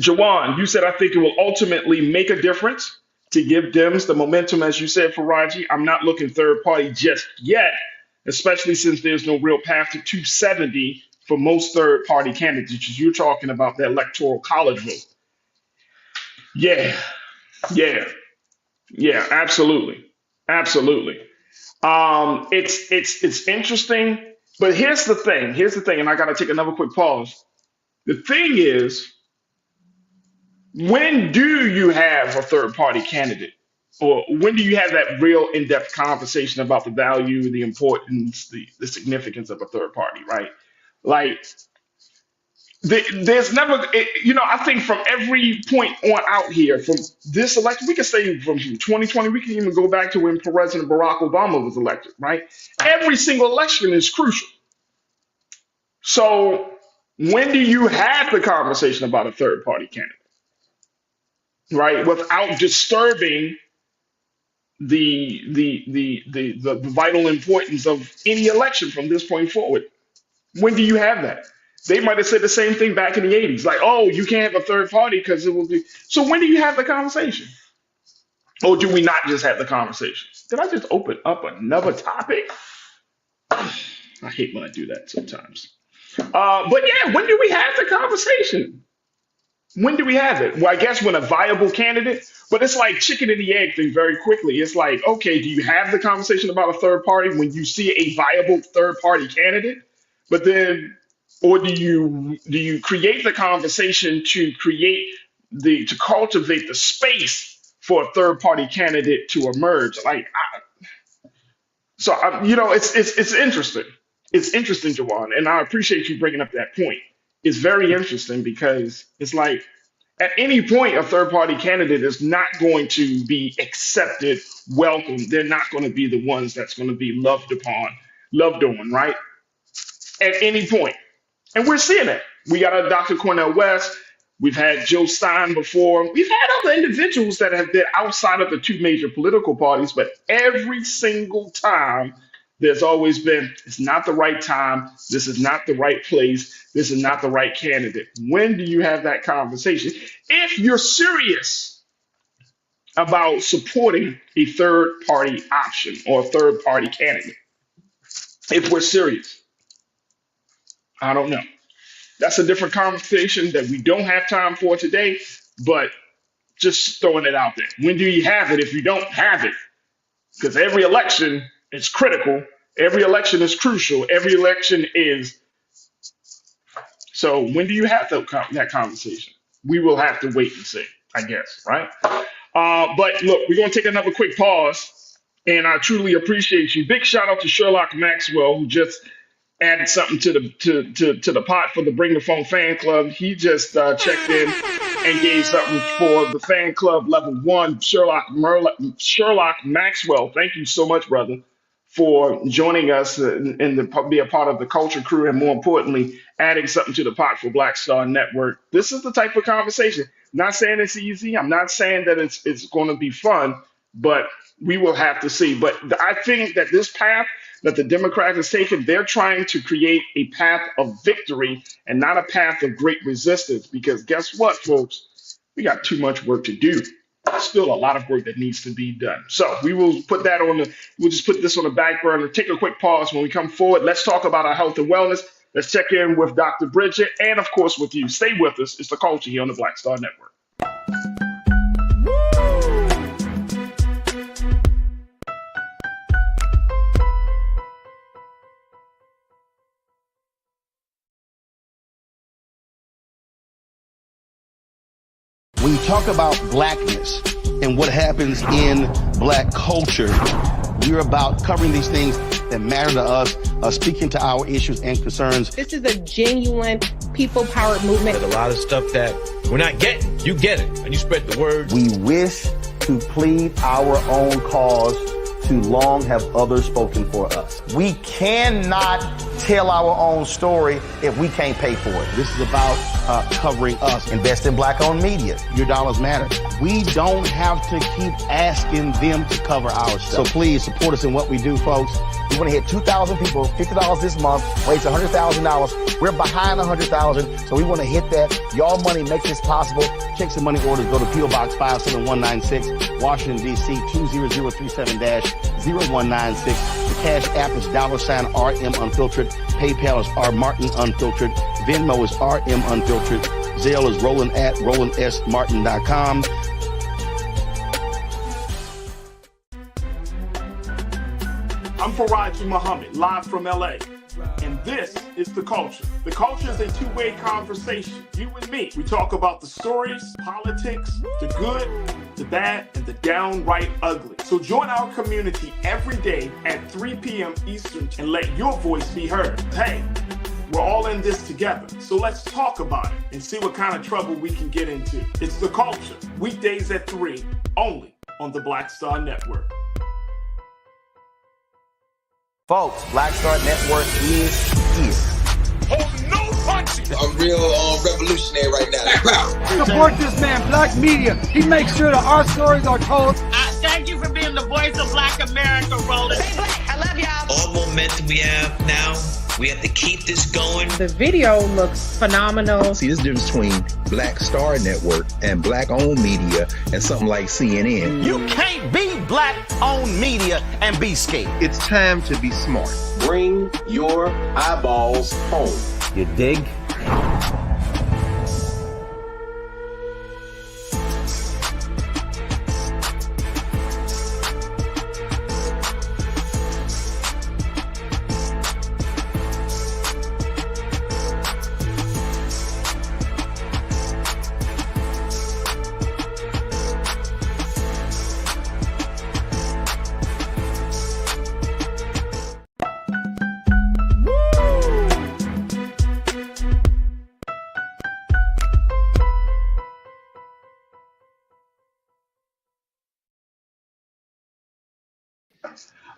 Jawan, you said, I think it will ultimately make a difference to give Dems the momentum, as you said, Farajii. I'm not looking third party just yet, especially since there's no real path to 270 for most third party candidates. You're talking about the electoral college vote. Yeah, absolutely. Absolutely. It's interesting, but here's the thing, and I got to take another quick pause. The thing is, when do you have a third party candidate? Or when do you have that real in-depth conversation about the value, the importance, the significance of a third party, right? Like, there's never, I think from every point on out here, from this election, we can say from 2020, we can even go back to when President Barack Obama was elected, right? Every single election is crucial. So when do you have the conversation about a third party candidate, right? Without disturbing the vital importance of any election from this point forward. When do you have that? They might have said the same thing back in the 80s, like, oh, you can't have a third party because it will be. So when do you have the conversation? Or do we not just have the conversation? Did I just open up another topic? I hate when I do that sometimes. But yeah, when do we have the conversation? When do we have it? Well, I guess when a viable candidate, but it's like chicken and the egg thing very quickly. It's like, okay, do you have the conversation about a third party when you see a viable third party candidate? But then, or do you create the conversation to cultivate the space for a third party candidate to emerge? It's interesting. It's interesting, Jawan, and I appreciate you bringing up that point. It's very interesting because it's like at any point, a third party candidate is not going to be accepted, welcomed. They're not going to be the ones that's going to be loved on, right? At any point. And we're seeing it. We got a Dr. Cornel West. We've had Joe Stein before. We've had other individuals that have been outside of the two major political parties, but every single time there's always been, it's not the right time. This is not the right place. This is not the right candidate. When do you have that conversation? If you're serious about supporting a third party option or a third party candidate, if we're serious, I don't know. That's a different conversation that we don't have time for today, but just throwing it out there. When do you have it if you don't have it? Because every election is critical. Every election is crucial. Every election is. So when do you have that conversation? We will have to wait and see, I guess, right? But look, we're going to take another quick pause, and I truly appreciate you. Big shout out to Sherlock Maxwell, who just added something to the pot for the Bring the Phone fan club. He just checked in and gave something for the fan club level 1. Sherlock Maxwell, thank you so much, brother, for joining us and to be a part of the culture crew, and more importantly, adding something to the pot for Black Star Network. This is the type of conversation. Not saying it's easy. I'm not saying that it's going to be fun, but we will have to see. But I think that this path that the Democrats has taken, they're trying to create a path of victory and not a path of great resistance. Because guess what, folks? We got too much work to do. Still a lot of work that needs to be done. So we will put that on the, we'll just put this on the back burner, take a quick pause. When we come forward, let's talk about our health and wellness. Let's check in with Dr. Bridget and, of course, with you. Stay with us. It's The Culture here on the Black Star Network. When you talk about blackness and what happens in black culture, we're about covering these things that matter to us, speaking to our issues and concerns. This is a genuine people-powered movement. A lot of stuff that we're not getting, you get it, and you spread the word. We wish to plead our own cause. Too long have others spoken for us. We cannot tell our own story if we can't pay for it. This is about covering us. Invest in black-owned media. Your dollars matter. We don't have to keep asking them to cover our stuff. So please support us in what we do, folks. We want to hit 2,000 people, $50 this month, raise $100,000. We're behind 100,000, so we want to hit that. Y'all money makes this possible. Check some money orders. Go to P.O. Box 57196, Washington, D.C. 20037-0196. The Cash App is $RM Unfiltered. PayPal is R Martin Unfiltered. Venmo is RM Unfiltered. Zelle is Roland at RolandSMartin.com. I'm Farajii Muhammad, live from LA. And this is The Culture. The Culture is a two-way conversation. You and me. We talk about the stories, politics, the good, the bad, and the downright ugly. So join our community every day at 3 p.m. Eastern and let your voice be heard. Hey, we're all in this together. So let's talk about it and see what kind of trouble we can get into. It's The Culture, weekdays at 3, only on the Black Star Network. Folks, Black Star Network is here. Oh, no punching! I'm real revolutionary right now. Support this man, Black Media. He makes sure that our stories are told. Thank you for being the voice of Black America, Roland. Stay black. I love y'all. All momentum we have now, we have to keep this going. The video looks phenomenal. See, there's a difference between Black Star Network and black-owned media and something like CNN. You can't be black-owned media and be scared. It's time to be smart. Bring your eyeballs home. You dig?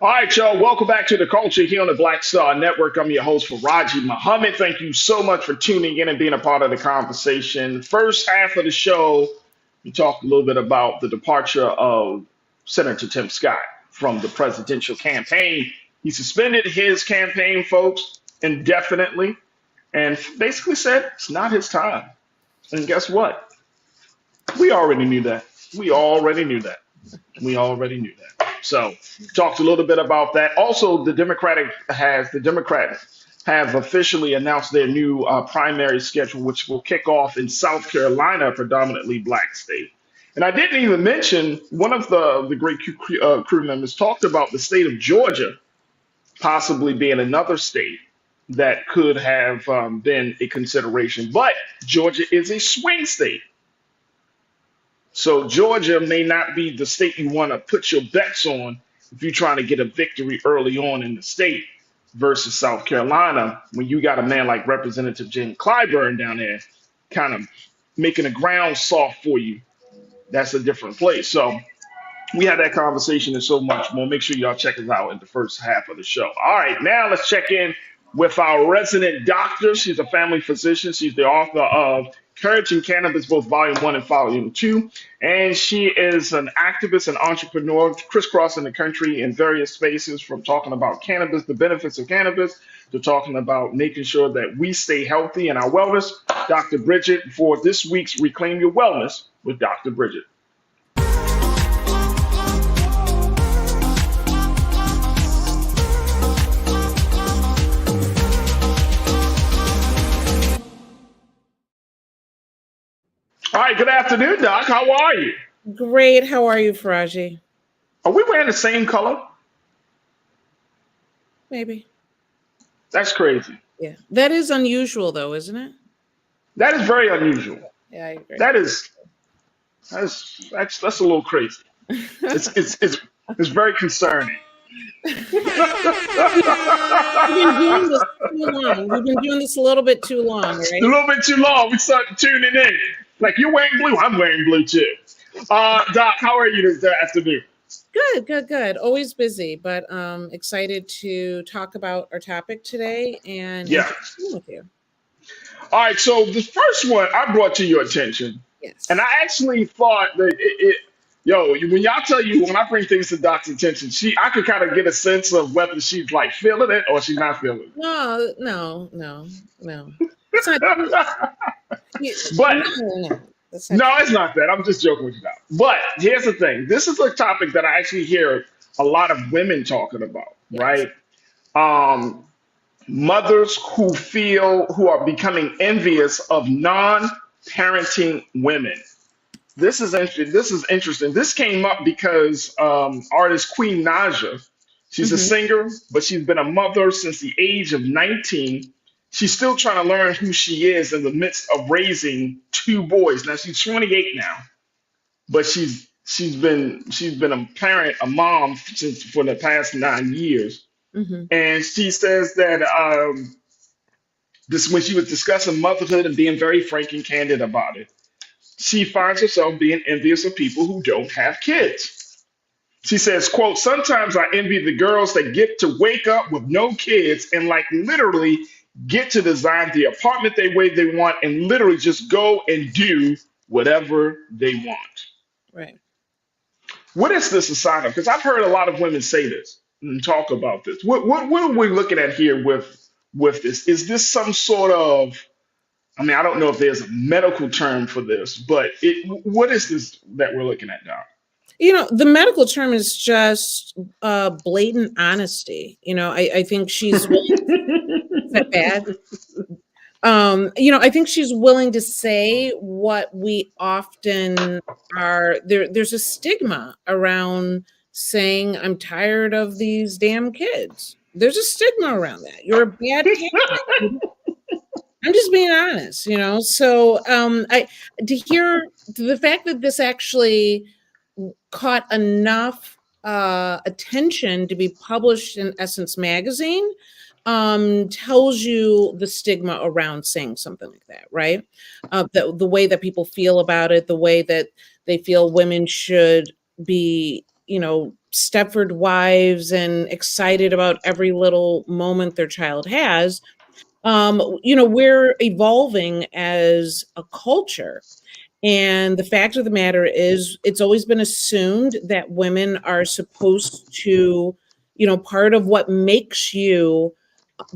All right, y'all. Welcome back to The Culture here on the Black Star Network. I'm your host, Farajii Muhammad. Thank you so much for tuning in and being a part of the conversation. First half of the show, we talked a little bit about the departure of Senator Tim Scott from the presidential campaign. He suspended his campaign, folks, indefinitely, and basically said it's not his time. And guess what? We already knew that. We already knew that. So talked a little bit about that. Also, the Democrats have officially announced their new primary schedule, which will kick off in South Carolina, a predominantly black state. And I didn't even mention one of the great crew members talked about the state of Georgia possibly being another state that could have been a consideration. But Georgia is a swing state. So Georgia may not be the state you want to put your bets on if you're trying to get a victory early on in the state versus South Carolina, when you got a man like Representative Jim Clyburn down there kind of making the ground soft for you. That's a different place. So we had that conversation and so much more. Make sure y'all check us out in the first half of the show. All right, now let's check in with our resident doctor. She's a family physician. She's the author of Courage in Cannabis, both Volume 1 and Volume 2. And she is an activist and entrepreneur crisscrossing the country in various spaces, from talking about cannabis, the benefits of cannabis, to talking about making sure that we stay healthy in our wellness. Dr. Bridget, for this week's Reclaim Your Wellness with Dr. Bridget. All right, good afternoon, Doc. How are you? Great. How are you, Farajii? Are we wearing the same color? Maybe. That's crazy. Yeah. That is unusual, though, isn't it? That is very unusual. Yeah, I agree. That's a little crazy. It's very concerning. We've been doing this too long. We've been doing this a little bit too long, right? A little bit too long. We start tuning in. Like, you're wearing blue, I'm wearing blue too. Doc, how are you this afternoon? Good. Always busy, but excited to talk about our topic today and Yeah. with you. All right, so the first one I brought to your attention, Yes. and I actually thought that when I bring things to Doc's attention, I could kind of get a sense of whether she's like feeling it or she's not feeling it. No. It's not. But No. no, it's not that. I'm just joking with you now. But here's the thing. This is a topic that I actually hear a lot of women talking about, Yes. right? Mothers who are becoming envious of non-parenting women. This is interesting. This came up because artist Queen Naja, she's a singer, but she's been a mother since the age of 19. She's still trying to learn who she is in the midst of raising two boys. Now she's 28 now, but she's been a mom for the past 9 years. And she says that this when she was discussing motherhood and being very frank and candid about it, she finds herself being envious of people who don't have kids. She says, quote, "Sometimes I envy the girls that get to wake up with no kids and like literally get to design the apartment they want and literally just go and do whatever they want." Right. What is this a sign of? Because I've heard a lot of women say this and talk about this. What are we looking at here with this? Is this some sort of, I mean, I don't know if there's a medical term for this, but what is this that we're looking at now? The medical term is just blatant honesty. I think she's is that bad? I think she's willing to say what we often are. There's a stigma around saying, "I'm tired of these damn kids." There's a stigma around that. You're a bad parent. I'm just being honest, So the fact that this actually caught enough attention to be published in Essence magazine tells you the stigma around saying something like that, right? The way that people feel about it, the way that they feel women should be, Stepford wives and excited about every little moment their child has. We're evolving as a culture. And the fact of the matter is, it's always been assumed that women are supposed to, part of what makes you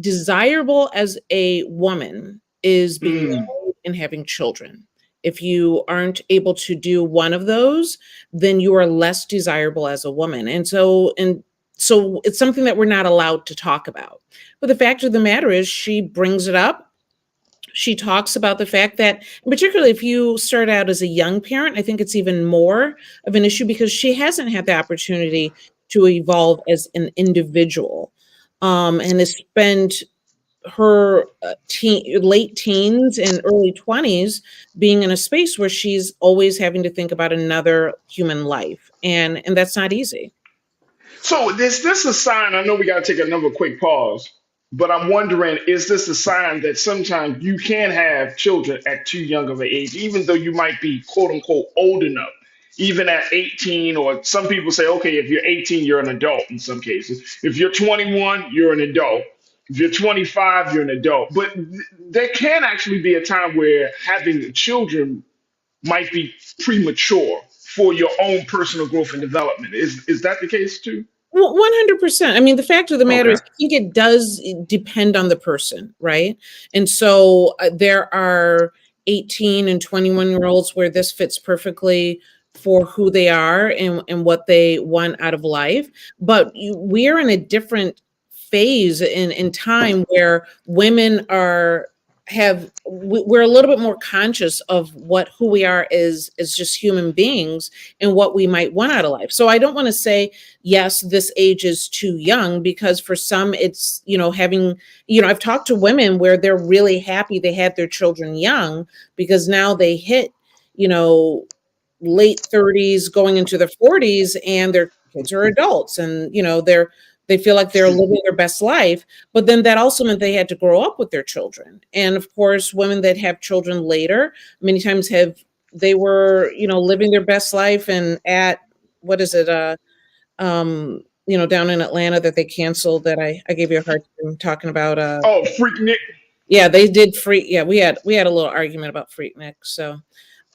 desirable as a woman is being married and having children. If you aren't able to do one of those, then you are less desirable as a woman. And so it's something that we're not allowed to talk about. But the fact of the matter is, she brings it up. She talks about the fact that, particularly if you start out as a young parent, I think it's even more of an issue because she hasn't had the opportunity to evolve as an individual, and has spent her late teens and early 20s being in a space where she's always having to think about another human life. And that's not easy. So is this a sign? I know we got to take another quick pause, but I'm wondering, is this a sign that sometimes you can have children at too young of an age, even though you might be quote unquote old enough, even at 18, or some people say, okay, if you're 18, you're an adult in some cases. If you're 21, you're an adult. If you're 25, you're an adult. But there can actually be a time where having children might be premature for your own personal growth and development. Is that the case too? Well, 100%. I mean, the fact of the matter Okay. is, I think it does depend on the person, right? And so there are 18 and 21-year-olds where this fits perfectly for who they are and what they want out of life. But we're in a different phase in time where women we're a little bit more conscious of who we are as just human beings and what we might want out of life. So I don't want to say, yes, this age is too young, because for some it's, I've talked to women where they're really happy they had their children young, because now they hit, late 30s going into their 40s and their kids are adults, and they feel like they're living their best life. But then that also meant they had to grow up with their children. And of course, women that have children later, many times they were, living their best life, and at, what is it? Down in Atlanta that they canceled, that I gave you a hard time talking about. Freaknik. Yeah, they did Freak. Yeah, we had a little argument about Freaknik. So,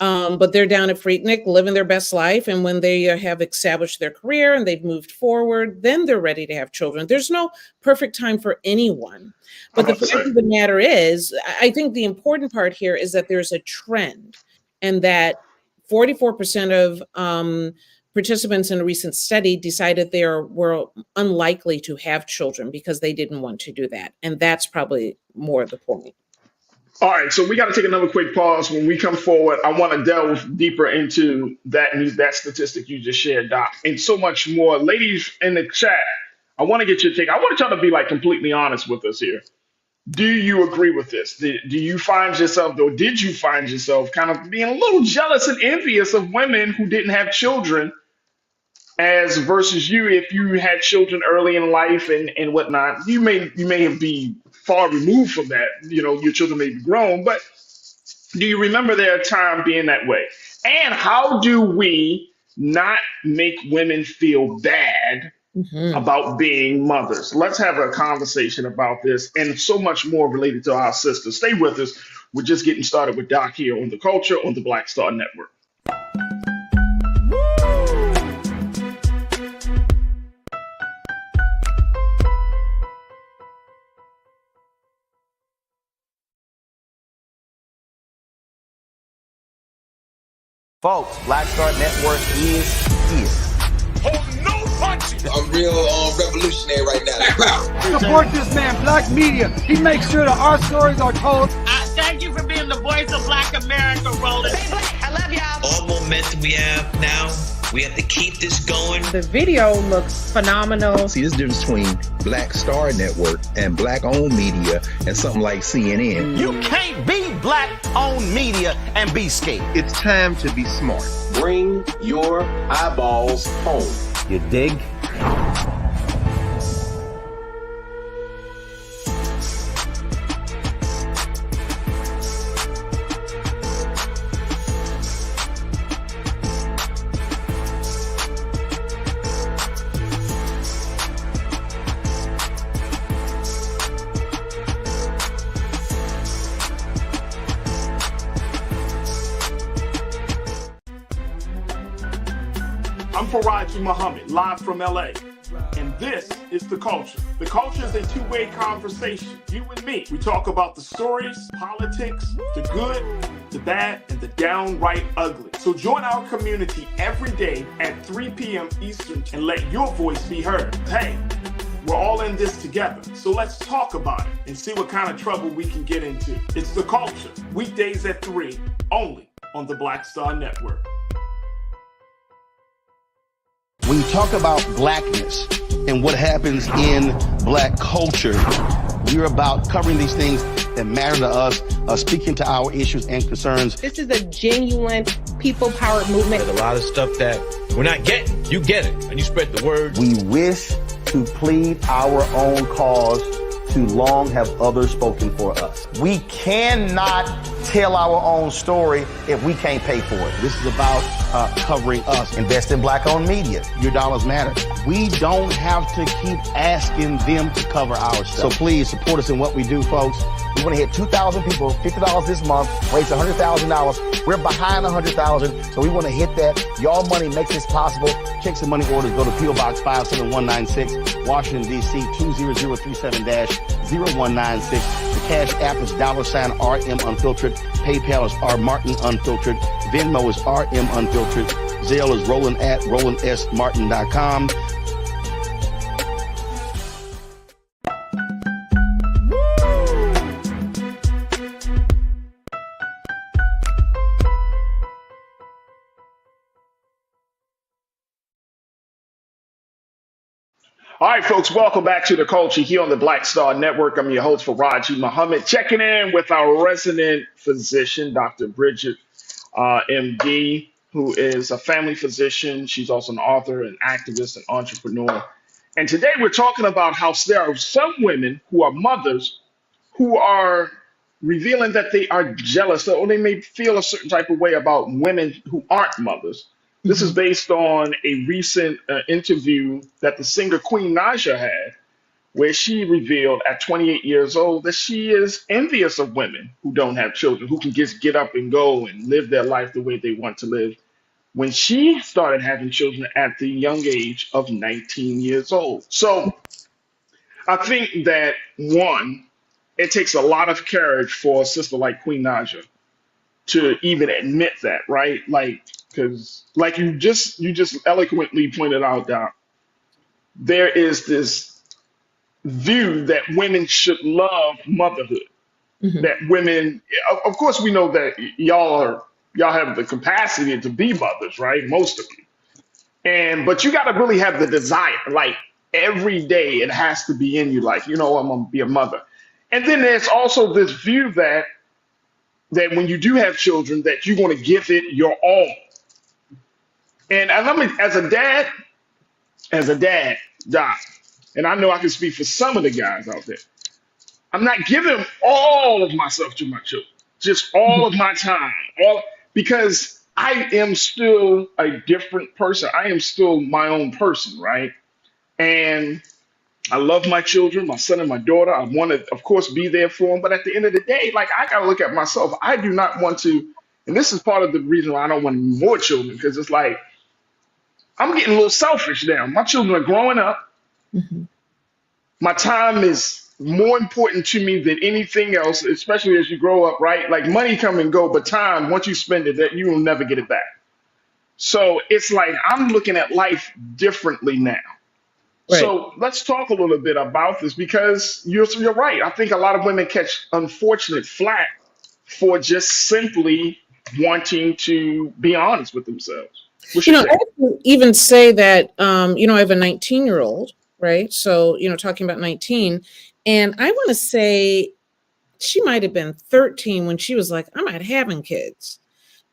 but they're down at Freaknik living their best life. And when they have established their career and they've moved forward, then they're ready to have children. There's no perfect time for anyone. But the fact of the matter is, I think the important part here is that there's a trend, and that 44% of participants in a recent study decided they were unlikely to have children because they didn't want to do that. And that's probably more the point. All right, so we got to take another quick pause. When we come forward, I want to delve deeper into that statistic you just shared, Doc, and so much more. Ladies in the chat, I want to get your take. I want y'all to be completely honest with us here. Do you agree with this? Do you find yourself, or did you find yourself kind of being a little jealous and envious of women who didn't have children, as versus you, if you had children early in life and whatnot? You may be far removed from that. Your children may be grown, but do you remember their time being that way? And how do we not make women feel bad about being mothers? Let's have a conversation about this and so much more related to our sisters. Stay with us. We're just getting started with Doc here on The Culture on the Black Star Network. Folks, Black Star Network is here. Hold no punches. I'm real revolutionary right now. Support this man, Black Media. He makes sure that our stories are told. Thank you for being the voice of Black America, Roland. Stay black. I love y'all. All momentum we have now, we have to keep this going. The video looks phenomenal. See, there's a difference between Black Star Network and black-owned media and something like CNN. You can't be black-owned media and be scared. It's time to be smart. Bring your eyeballs home. You dig? I'm Farajii Muhammad, live from LA. And this is The Culture. The Culture is a two-way conversation. You and me. We talk about the stories, politics, the good, the bad, and the downright ugly. So join our community every day at 3 p.m. Eastern and let your voice be heard. Hey, we're all in this together. So let's talk about it and see what kind of trouble we can get into. It's The Culture, weekdays at 3, only on the Black Star Network. When you talk about blackness and what happens in black culture, we're about covering these things that matter to us, speaking to our issues and concerns. This is a genuine people-powered movement. There's a lot of stuff that we're not getting. You get it, and you spread the word. We wish to plead our own cause. Too long have others spoken for us. We cannot tell our own story if we can't pay for it. This is about covering us. Invest in black-owned media. Your dollars matter. We don't have to keep asking them to cover our stuff. So please support us in what we do, folks. We want to hit 2,000 people, $50 this month, raise $100,000. We're behind 100,000, so we want to hit that. Y'all money makes this possible. Check some money orders. Go to P.O. Box 57196, Washington, D.C. 20037-0196. The Cash App is $RM Unfiltered. PayPal is R Martin Unfiltered. Venmo is RM Unfiltered. Zelle is Roland at RolandSMartin.com. All right, folks, welcome back to the culture here on the Black Star Network. I'm your host, Farajii Muhammad, checking in with our resident physician, Dr. Bridget, MD, who is a family physician. She's also an author, an activist, an entrepreneur. And today we're talking about how there are some women who are mothers who are revealing that they are jealous, or they may feel a certain type of way about women who aren't mothers. This is based on a recent interview that the singer Queen Naja had, where she revealed at 28 years old that she is envious of women who don't have children, who can just get up and go and live their life the way they want to live, when she started having children at the young age of 19 years old. So I think that, one, it takes a lot of courage for a sister like Queen Naja to even admit that, right? Because like you just eloquently pointed out, Doc, there is this view that women should love motherhood. That women, of course, we know that y'all have the capacity to be mothers, right? Most of you, but you got to really have the desire. Like every day, it has to be in you. Like, I'm gonna be a mother. And then there's also this view that when you do have children, that you're going to give it your all. And let me, as a dad, Doc, and I know I can speak for some of the guys out there, I'm not giving all of myself to my children, just all of my time, because I am still a different person. I am still my own person, right? And I love my children, my son and my daughter. I want to, of course, be there for them. But at the end of the day, like, I got to look at myself. I do not want to, and this is part of the reason why I don't want more children, because it's like, I'm getting a little selfish now. My children are growing up. My time is more important to me than anything else, especially as you grow up, right? Like money come and go, but time, once you spend it, that you will never get it back. So it's like I'm looking at life differently now. Right. So let's talk a little bit about this, because you're right. I think a lot of women catch unfortunate flack for just simply wanting to be honest with themselves. I would even say that, I have a 19-year-old, right? So, talking about 19, and I want to say she might have been 13 when she was like, I'm not having kids.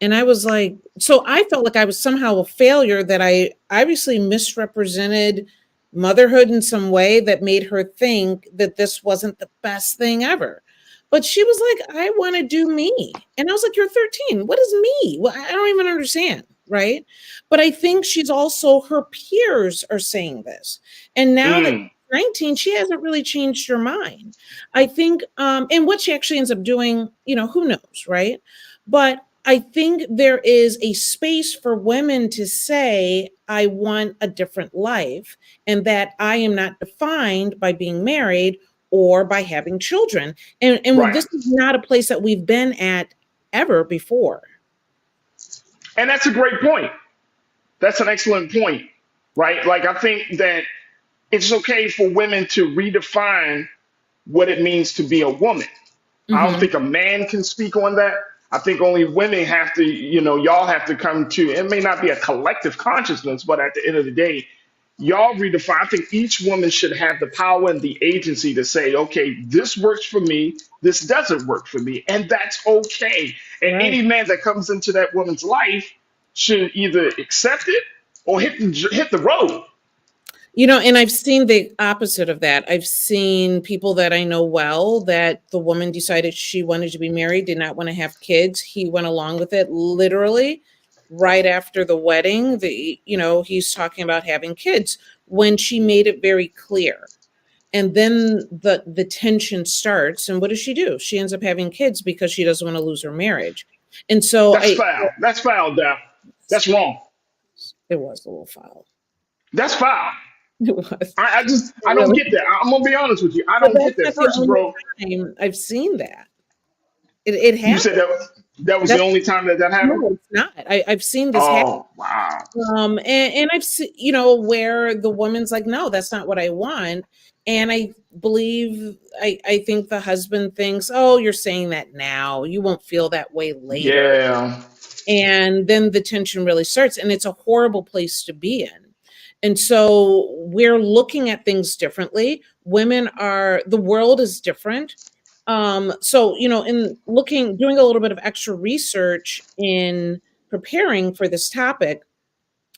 And I was like, so I felt like I was somehow a failure, that I obviously misrepresented motherhood in some way that made her think that this wasn't the best thing ever. But she was like, I want to do me. And I was like, you're 13. What is me? Well, I don't even understand. Right. But I think she's also, her peers are saying this. And now that she's 19, she hasn't really changed her mind. I think, and what she actually ends up doing, who knows, right? But I think there is a space for women to say, I want a different life, and that I am not defined by being married or by having children. And right. This is not a place that we've been at ever before. And that's a great point. That's an excellent point, right? Like, I think that it's okay for women to redefine what it means to be a woman. I don't think a man can speak on that. I think only women have to, y'all have to come to, it may not be a collective consciousness, but at the end of the day, y'all redefine. I think each woman should have the power and the agency to say, okay, this works for me, this doesn't work for me, and that's okay. And right. Any man that comes into that woman's life should either accept it or hit the road. And I've seen the opposite of that. I've seen people that I know well that the woman decided she wanted to be married, did not want to have kids. He went along with it literally right after the wedding. He's talking about having kids when she made it very clear. And then the tension starts. And what does she do? She ends up having kids because she doesn't want to lose her marriage. And so That's foul. That's foul, Doc. That's wrong. It was a little foul. That's foul. It was. I don't get that. I'm gonna be honest with you. I don't get that. First, bro, I've seen that. It happened. You said that was the only time that happened? No, it's not. I've seen this happen. Wow. And I've seen, where the woman's like, no, that's not what I want. And I think the husband thinks, oh, you're saying that now. You won't feel that way later. Yeah. And then the tension really starts, and it's a horrible place to be in. And so we're looking at things differently. The world is different. So, in doing a little bit of extra research in preparing for this topic,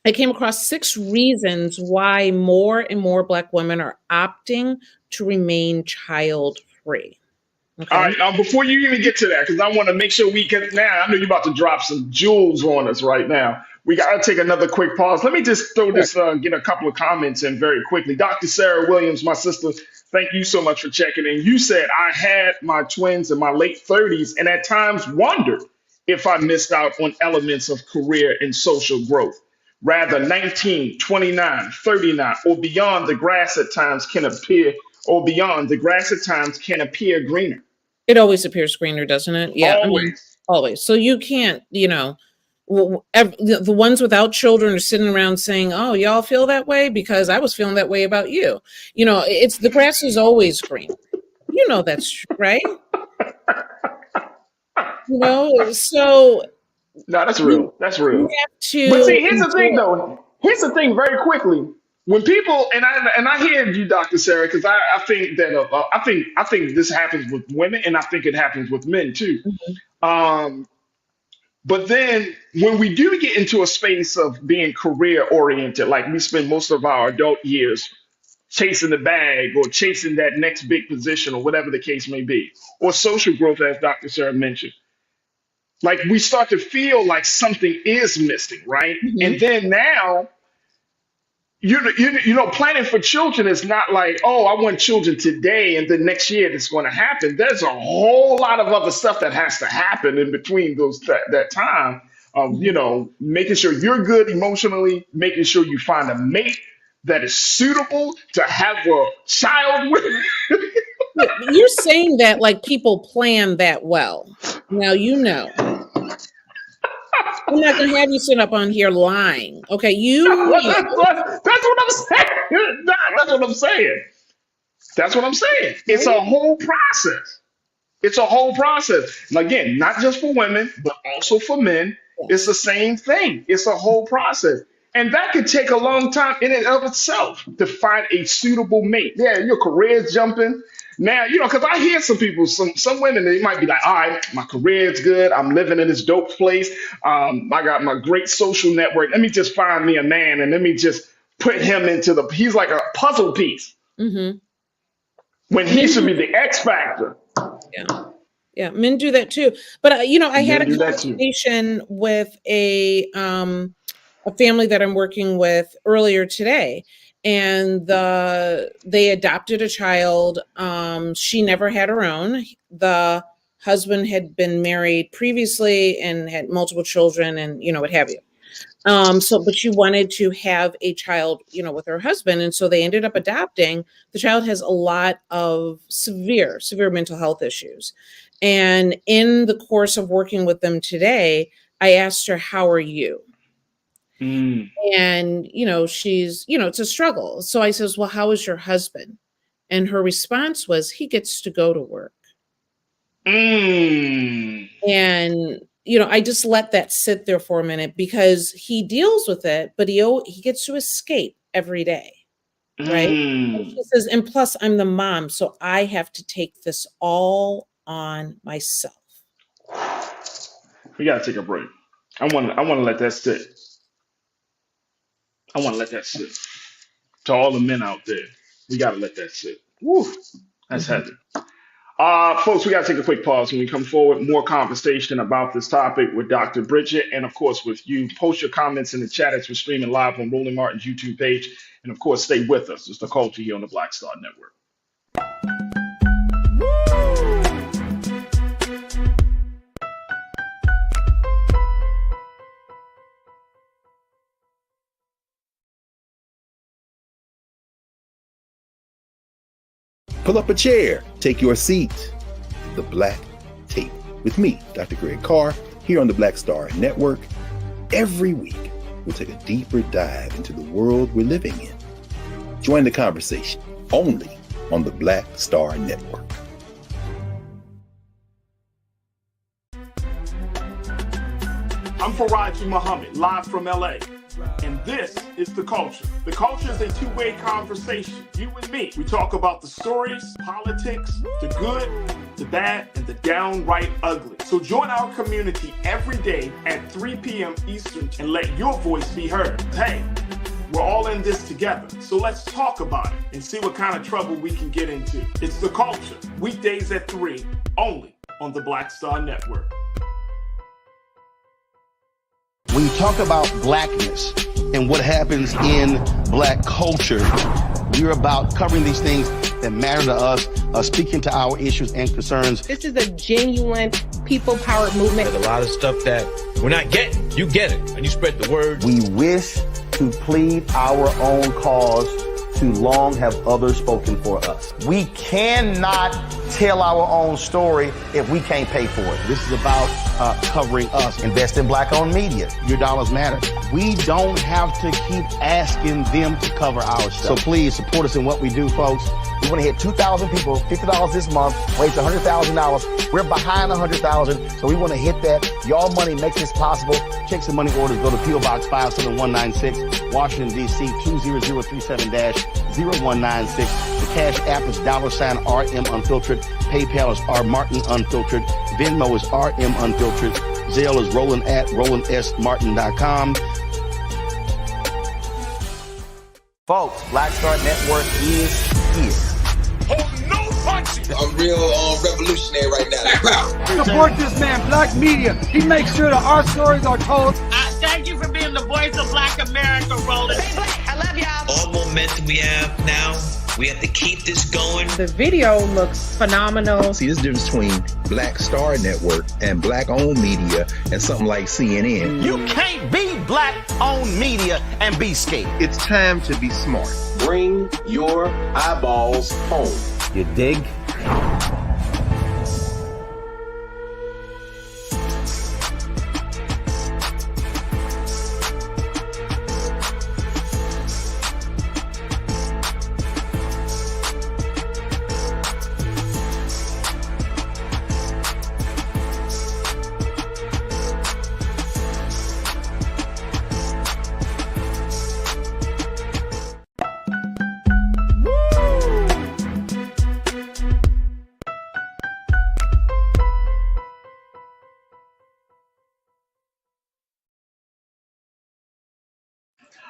I came across 6 reasons why more and more Black women are opting to remain child-free. Okay. All right. Before you even get to that, because I want to make sure I know you're about to drop some jewels on us right now. We got to take another quick pause. Let me just throw this, get a couple of comments in very quickly. Dr. Sarah Williams, my sister, thank you so much for checking in. You said, I had my twins in my late 30s and at times wondered if I missed out on elements of career and social growth. Rather, 19, 29, 39, or beyond, the grass at times can appear greener. It always appears greener, doesn't it? Yeah. Always. Always. So you can't, the ones without children are sitting around saying, oh, y'all feel that way because I was feeling that way about you. It's the grass is always green. That's true, right? So no, that's real. That's real. But see, here's the thing, though. Here's the thing, very quickly. When people and I hear you, Dr. Sarah, because I think that I think this happens with women, and I think it happens with men too. Mm-hmm. But then when we do get into a space of being career oriented, like we spend most of our adult years chasing the bag or chasing that next big position or whatever the case may be, or social growth, as Dr. Sarah mentioned, like we start to feel like something is missing, right? Mm-hmm. And then now, planning for children is not like, oh, I want children today and then next year it's going to happen. There's a whole lot of other stuff that has to happen in between that time of, making sure you're good emotionally, making sure you find a mate that is suitable to have a child with. You're saying that like people plan that well. Now, I'm not going to have you sit up on here lying. Okay, That's what I'm saying. That's what I'm saying. That's what I'm saying. It's a whole process. It's a whole process. And again, not just for women, but also for men. It's the same thing. It's a whole process. And that could take a long time in and of itself to find a suitable mate. Yeah, your career's jumping. Now, because I hear some people, some women, they might be like, all right, my career's good. I'm living in this dope place. I got my great social network. Let me just find me a man and let me just put him he's like a puzzle piece. Mm-hmm. When he should be the X factor. Yeah. Yeah, men do that too. But I had a conversation with a family that I'm working with earlier today, and they adopted a child. She never had her own. The husband had been married previously and had multiple children, and what have you. But she wanted to have a child, with her husband. And so they ended up adopting. The child has a lot of severe mental health issues. And in the course of working with them today, I asked her, how are you? Mm. And, she's, it's a struggle. So I says, well, how is your husband? And her response was, he gets to go to work. Mm. And, I just let that sit there for a minute because he deals with it, but he gets to escape every day. Right. And she says, and plus I'm the mom, so I have to take this all on myself. We gotta take a break. I want to let that sit. To all the men out there, we got to let that sit. Woo, that's heavy. Folks, we got to take a quick pause. When we come forward, more conversation about this topic with Dr. Bridget and, of course, with you. Post your comments in the chat as we're streaming live on Roland Martin's YouTube page. And, of course, stay with us. It's the culture here on the Black Star Network. Pull up a chair, take your seat. The Black Tape with me, Dr. Greg Carr, here on the Black Star Network. Every week, we'll take a deeper dive into the world we're living in. Join the conversation only on the Black Star Network. I'm Farajii Muhammad, live from LA. And this is The Culture. The Culture is a two-way conversation. You and me. We talk about the stories, politics, the good, the bad, and the downright ugly. So join our community every day at 3 p.m. Eastern and let your voice be heard. Hey, we're all in this together. So let's talk about it and see what kind of trouble we can get into. It's The Culture, weekdays at 3, only on the Black Star Network. When you talk about blackness and what happens in black culture, we're about covering these things that matter to us, speaking to our issues and concerns. This is a genuine people-powered movement. There's a lot of stuff that we're not getting. You get it, and you spread the word. We wish to plead our own cause. Too long have others spoken for us. We cannot tell our own story if we can't pay for it. This is about covering us. Invest in black-owned media. Your dollars matter. We don't have to keep asking them to cover our stuff. So please support us in what we do, folks. We want to hit 2,000 people, $50 this month, raise $100,000. We're behind 100,000, so we want to hit that. Y'all money makes this possible. Checks and money orders go to P.O. Box 57196, Washington, D.C. 20037-0196. The Cash App is $RM Unfiltered. PayPal is R Martin Unfiltered. Venmo is RM Unfiltered. Zelle is Roland at RolandSMartin.com. Folks, Black Star Network is here. Oh, no punching! I'm real revolutionary right now. Support this man, Black Media. He makes sure that our stories are told. Thank you for being the voice of Black America, Roland. Hey, Black, I love y'all. All momentum we have now, we have to keep this going. The video looks phenomenal. See, this difference between Black Star Network and black-owned media and something like CNN. You can't be black-owned media and be scared. It's time to be smart. Bring your eyeballs home. You dig?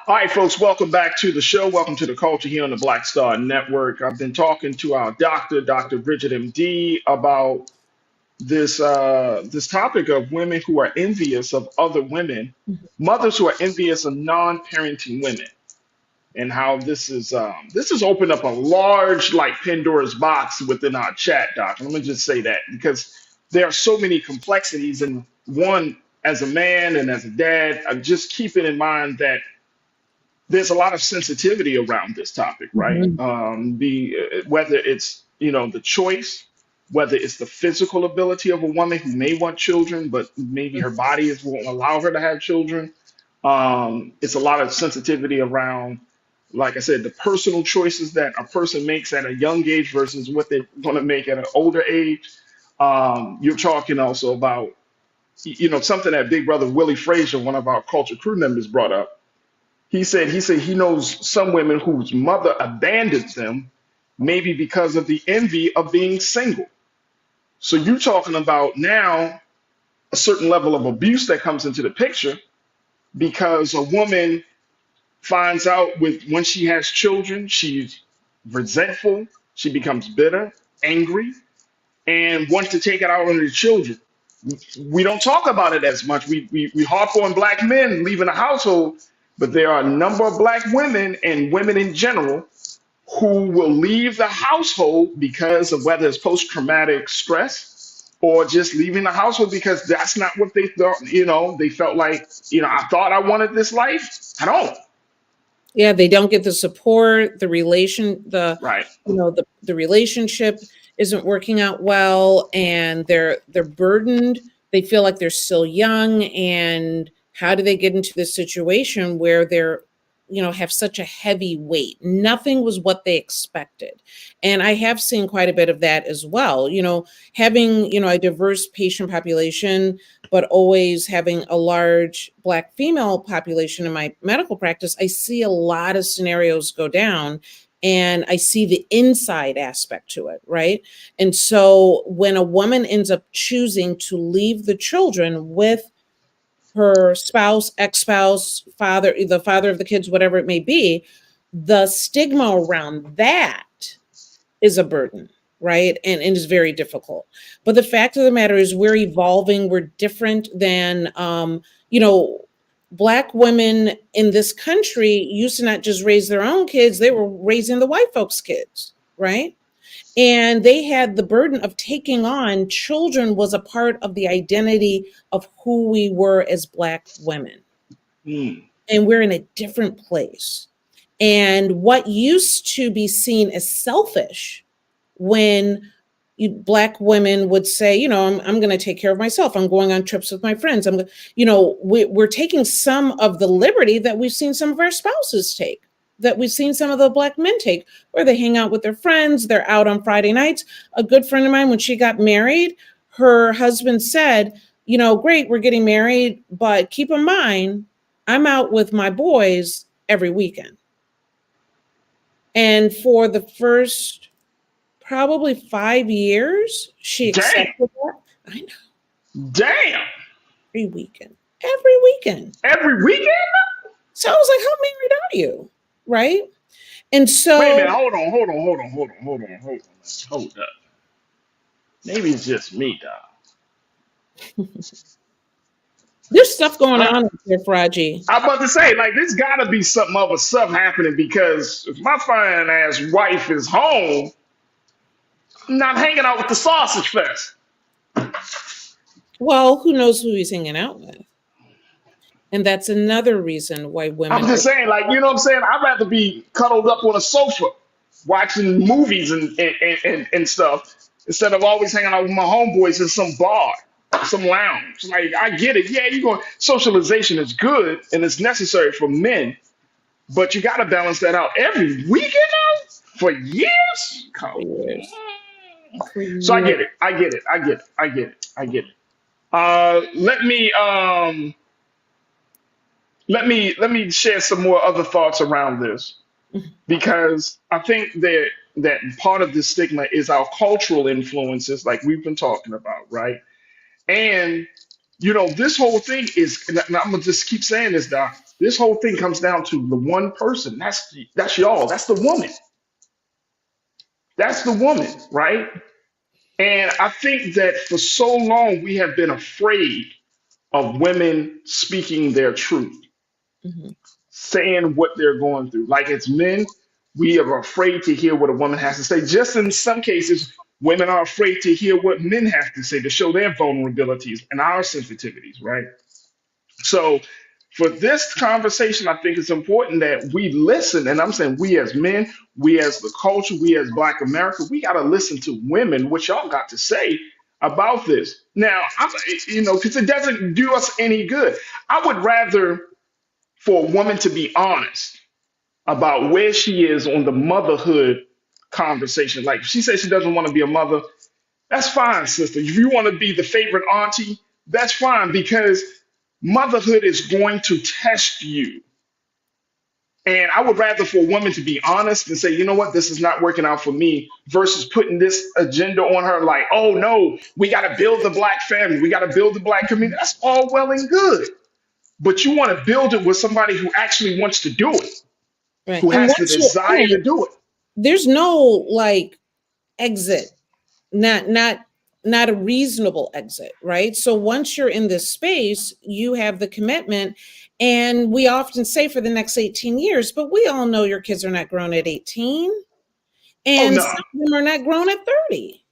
All right, folks, welcome back to the show. Welcome to The Culture here on the Black Star Network. I've been talking to our doctor, Dr. Bridget MD, about this topic of women who are envious of other women, mothers who are envious of non-parenting women, and how this has opened up a large, like, Pandora's box within our chat, Doc. Let me just say that, because there are so many complexities, and one, as a man and as a dad, just keeping in mind that there's a lot of sensitivity around this topic, right? Whether it's, the choice, whether it's the physical ability of a woman who may want children, but maybe her body won't allow her to have children. It's a lot of sensitivity around, like I said, the personal choices that a person makes at a young age versus what they're going to make at an older age. You're talking also about, something that Big Brother Willie Frazier, one of our culture crew members, brought up. He said he knows some women whose mother abandons them, maybe because of the envy of being single. So you're talking about now a certain level of abuse that comes into the picture because a woman finds out when she has children, she's resentful, she becomes bitter, angry, and wants to take it out on the children. We don't talk about it as much. We harp on black men leaving the household, but there are a number of black women and women in general who will leave the household because of whether it's post-traumatic stress or just leaving the household because that's not what they thought. They felt like, I thought I wanted this life. I don't. Yeah, they don't get the support, the Right. the relationship isn't working out well, and they're burdened. They feel like they're still young, and how do they get into this situation where they're have such a heavy weight? Nothing was what they expected. And I have seen quite a bit of that as well. Having, a diverse patient population, but always having a large Black female population in my medical practice, I see a lot of scenarios go down, and I see the inside aspect to it, right? And so when a woman ends up choosing to leave the children with her spouse, ex-spouse, father, the father of the kids, whatever it may be, the stigma around that is a burden, right? And is very difficult. But the fact of the matter is we're evolving. We're different than, Black women in this country used to not just raise their own kids, they were raising the white folks' kids, right? And they had the burden of taking on children was a part of the identity of who we were as Black women. And we're in a different place. And what used to be seen as selfish when Black women would say, I'm going to take care of myself. I'm going on trips with my friends. We're taking some of the liberty that we've seen some of our spouses take, that we've seen some of the Black men take, where they hang out with their friends. They're out on Friday nights. A good friend of mine, when she got married, her husband said, great, we're getting married, but keep in mind, I'm out with my boys every weekend. And for the first probably 5 years, she accepted that. I know. Damn. Every weekend. Every weekend. Every weekend? So I was like, how married are you? Right? And so wait a minute, hold up. Maybe it's just me, dog. There's stuff going on here, Farajii. I'm about to say, there's got to be some other stuff happening, because if my fine ass wife is home, I'm not hanging out with the sausage fest. Well, who knows who he's hanging out with? And that's another reason why women. I'm just saying, you know what I'm saying? I'd rather be cuddled up on a sofa watching movies and stuff instead of always hanging out with my homeboys in some bar, some lounge. I get it. Yeah, socialization is good and it's necessary for men, but you got to balance that out every weekend now for years. So I get it. Let me share some more other thoughts around this, because I think that part of this stigma is our cultural influences, like we've been talking about, right? And this whole thing is, and I'm gonna just keep saying this, Doc. This whole thing comes down to the one person. That's y'all. That's the woman. That's the woman, right? And I think that for so long we have been afraid of women speaking their truth, saying what they're going through. Like, as men, we are afraid to hear what a woman has to say. Just in some cases, women are afraid to hear what men have to say, to show their vulnerabilities and our sensitivities, right? So for this conversation, I think it's important that we listen. And I'm saying we as men, we as the culture, we as Black America, we got to listen to women, what y'all got to say about this. Now, because it doesn't do us any good. I would rather for a woman to be honest about where she is on the motherhood conversation. Like, if she says she doesn't want to be a mother, that's fine, sister. If you want to be the favorite auntie, that's fine, because motherhood is going to test you. And I would rather for a woman to be honest and say, you know what, this is not working out for me, versus putting this agenda on her like, oh no, we got to build the Black family. We got to build the Black community. That's all well and good. but you want to build it with somebody who actually wants to do it, Right. who And has the once you're desire in to it, do it. there's no like exit, not a reasonable exit, right? So once you're in this space, you have the commitment. And we often say for the next 18 years, but we all know your kids are not grown at 18, Oh and no. some of them are not grown at 30.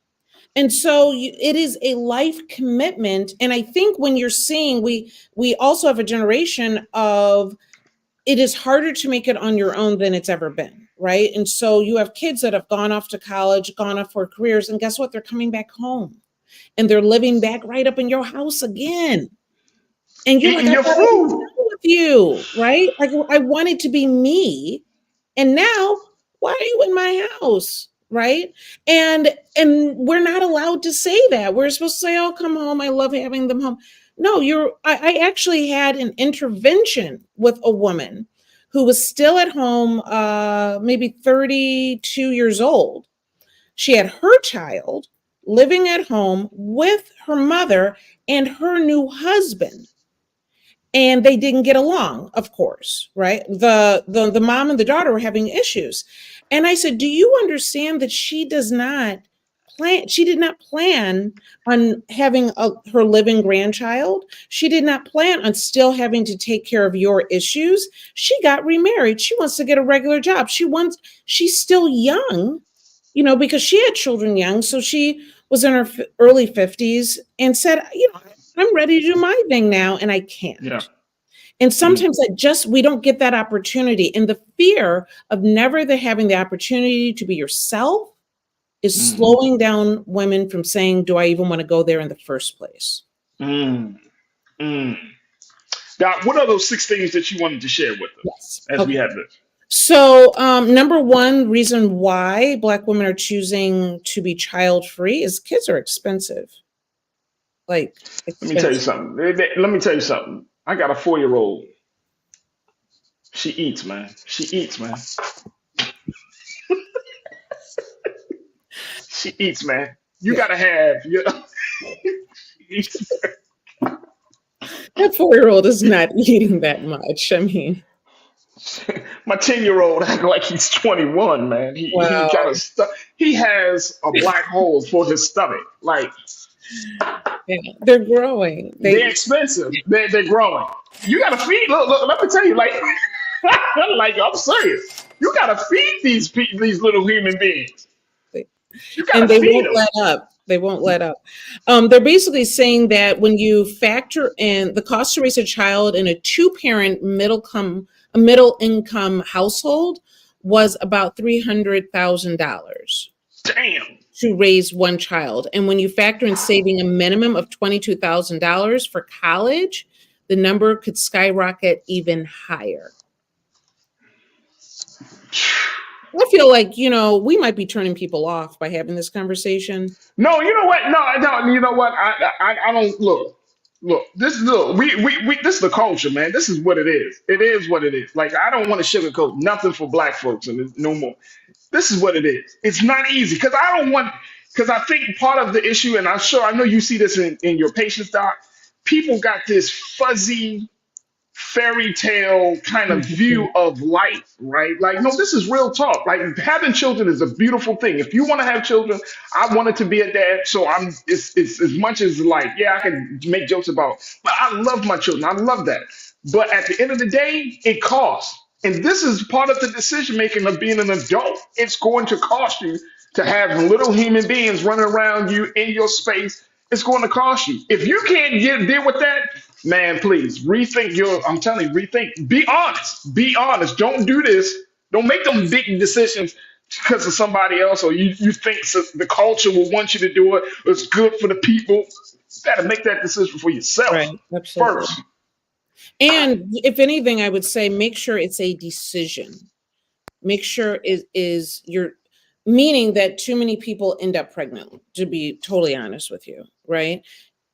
And so it is a life commitment. And I think when you're seeing, we also have a generation of, it is harder to make it on your own than it's ever been, right? And so you have kids that have gone off to college, gone off for careers, and guess what? They're coming back home and they're living back right up in your house again. And you're like, Eating I your thought I was food. done with you, right? Like I wanted to be me. And now, why are you in my house? Right. And we're not allowed to say that. We're supposed to say, oh, come home. I love having them home. No, I actually had an intervention with a woman who was still at home, maybe 32 years old. She had her child living at home with her mother and her new husband, and they didn't get along, of course, right? The mom and the daughter were having issues. And I said, do you understand that she did not plan on having her living grandchild? She did not plan on still having to take care of your issues. She got remarried. She wants to get a regular job. She's still young, because she had children young. So she was in her early 50s and said, I'm ready to do my thing now, and I can't. Yeah. And sometimes we don't get that opportunity. And the fear of never having the opportunity to be yourself is slowing down women from saying, do I even want to go there in the first place? Mm. Doc, what are those 6 things that you wanted to share with us as we have this? So, number one reason why Black women are choosing to be child free is kids are expensive. Like, Let me tell you something. I got a 4-year-old. She eats, man. She eats, man. She eats, man. You gotta have your. She eats. That 4-year-old is not eating that much. I mean, my 10-year-old act like he's 21, man. He got a he has a black hole for his stomach. Like, yeah, they're growing. They're expensive. They're growing. You gotta feed. Look. Let me tell you, like, like I'm serious. You gotta feed these little human beings. You gotta And they feed won't them. let up. They won't let up. They're basically saying that when you factor in the cost to raise a child in a 2-parent middle income household was about $300,000. Damn. To raise one child. And when you factor in saving a minimum of $22,000 for college, the number could skyrocket even higher. I feel like, we might be turning people off by having this conversation. No, you know what? No, I don't. You know what? I don't look. This this is the culture, man. This is what it is. It is what it is. Like, I don't want to sugarcoat nothing for black folks and no more. This is what it is. It's not easy because I think part of the issue, and I know you see this in your patients, doc. People got this fuzzy fairy tale kind of view of life, right? Like, no, this is real talk. Like, having children is a beautiful thing. If you want to have children, I wanted to be a dad, so it's as much as, like, yeah, I can make jokes about, but I love my children. I love that. But at the end of the day, it costs. And this is part of the decision making of being an adult. It's going to cost you to have little human beings running around you in your space. It's going to cost you. If you can't deal with that, man, please rethink I'm telling you, rethink. Be honest. Be honest. Don't do this. Don't make them big decisions because of somebody else, or you think the culture will want you to do it. It's good for the people. You got to make that decision for yourself first. And if anything, I would say make sure it's a decision. Make sure it is meaning that too many people end up pregnant, to be totally honest with you, right?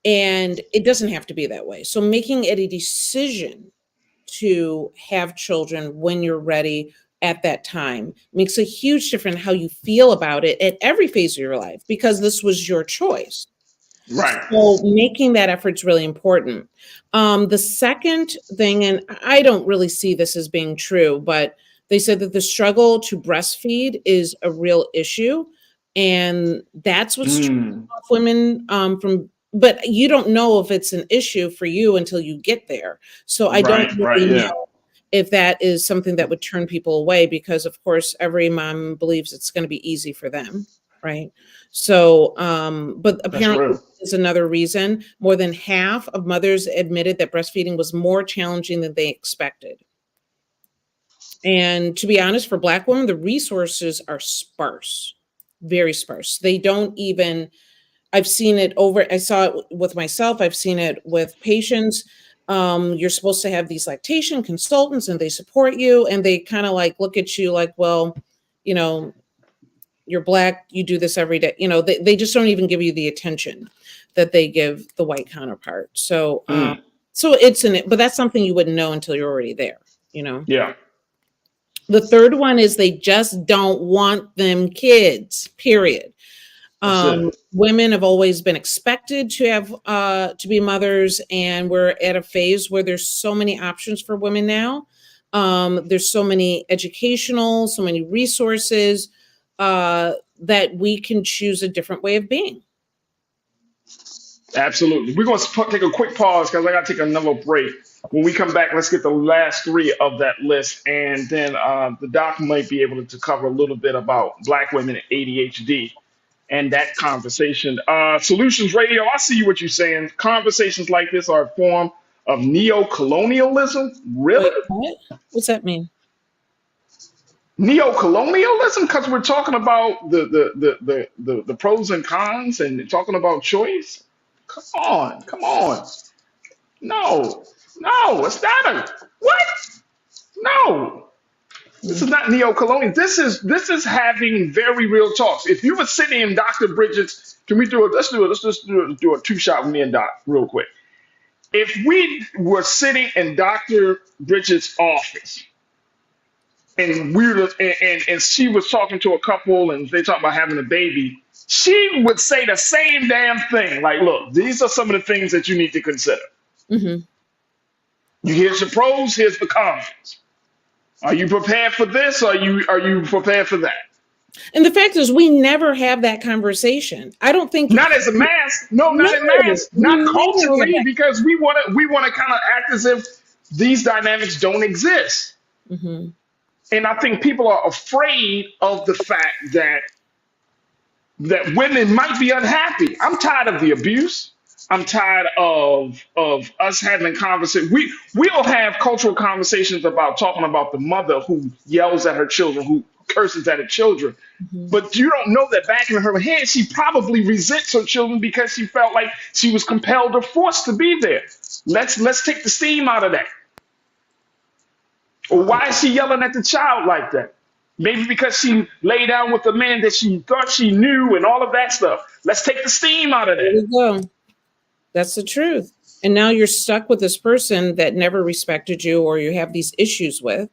And it doesn't have to be that way. So making it a decision to have children when you're ready at that time makes a huge difference how you feel about it at every phase of your life, because this was your choice. Right. So making that effort is really important. The second thing, and I don't really see this as being true, but they said that the struggle to breastfeed is a real issue. And that's what's turning off women from, but you don't know if it's an issue for you until you get there. So I don't Right. really Yeah. know if that is something that would turn people away, because of course every mom believes it's going to be easy for them, right? So but That's apparently real. is another reason. More than half of mothers admitted that breastfeeding was more challenging than they expected. And to be honest, for Black women, the resources are sparse, very sparse. They don't even, I've seen it over, I saw it with myself, I've seen it with patients. You're supposed to have these lactation consultants and they support you, and they kind of like look at you like, well, you know, you're Black, you do this every day. You know, they just don't even give you the attention that they give the white counterpart. So, so it's but that's something you wouldn't know until you're already there, you know? Yeah. The third one is they just don't want them kids, period. Women have always been expected to have to be mothers, and we're at a phase where there's so many options for women now. There's so many educational, so many resources that we can choose a different way of being. Absolutely. We're going to take a quick pause because I got to take another break. When we come back, let's get the last three of that list, and then the doc might be able to cover a little bit about Black women and ADHD and that conversation. Solutions Radio, I see what you're saying. Conversations like this are a form of neo-colonialism. Really? Wait, what? What's that mean? Neo-colonialism? Because we're talking about the pros and cons and talking about choice. Come on. No, it's not a what? No, this is not neo-colonial. This is having very real talks. If you were sitting in Dr. Bridget's, can we do it? Let's just do a two-shot with me and Doc real quick. If we were sitting in Dr. Bridget's office and and she was talking to a couple and they talked about having a baby, she would say the same damn thing. Like, look, these are some of the things that you need to consider. Here's the pros, here's the cons. Are you prepared for this? Or are you prepared for that? And the fact is, we never have that conversation. I don't think not as a mass. No, not in mass. Not culturally, because we want to kind of act as if these dynamics don't exist. And I think people are afraid of the fact that women might be unhappy. I'm tired of the abuse. I'm tired of us having conversations. We'll have cultural conversations about talking about the mother who yells at her children, who curses at her children. But you don't know that back in her head, she probably resents her children because she felt like she was compelled or forced to be there. Let's take the steam out of that. Or why is she yelling at the child like that? Maybe because she lay down with a man that she thought she knew and all of that stuff. Let's take the steam out of that. There you go. That's the truth. And now you're stuck with this person that never respected you, or you have these issues with,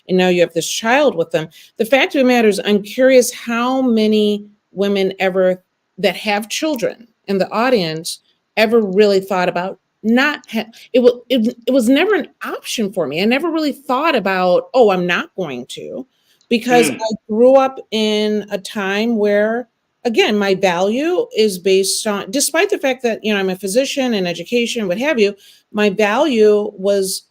and now you have this child with them. The fact of the matter is, I'm curious how many women ever that have children in the audience ever really thought about it was never an option for me. I never really thought about, oh, I'm not going to, because I grew up in a time where, again, my value is based on, despite the fact that, I'm a physician and education, what have you, my value was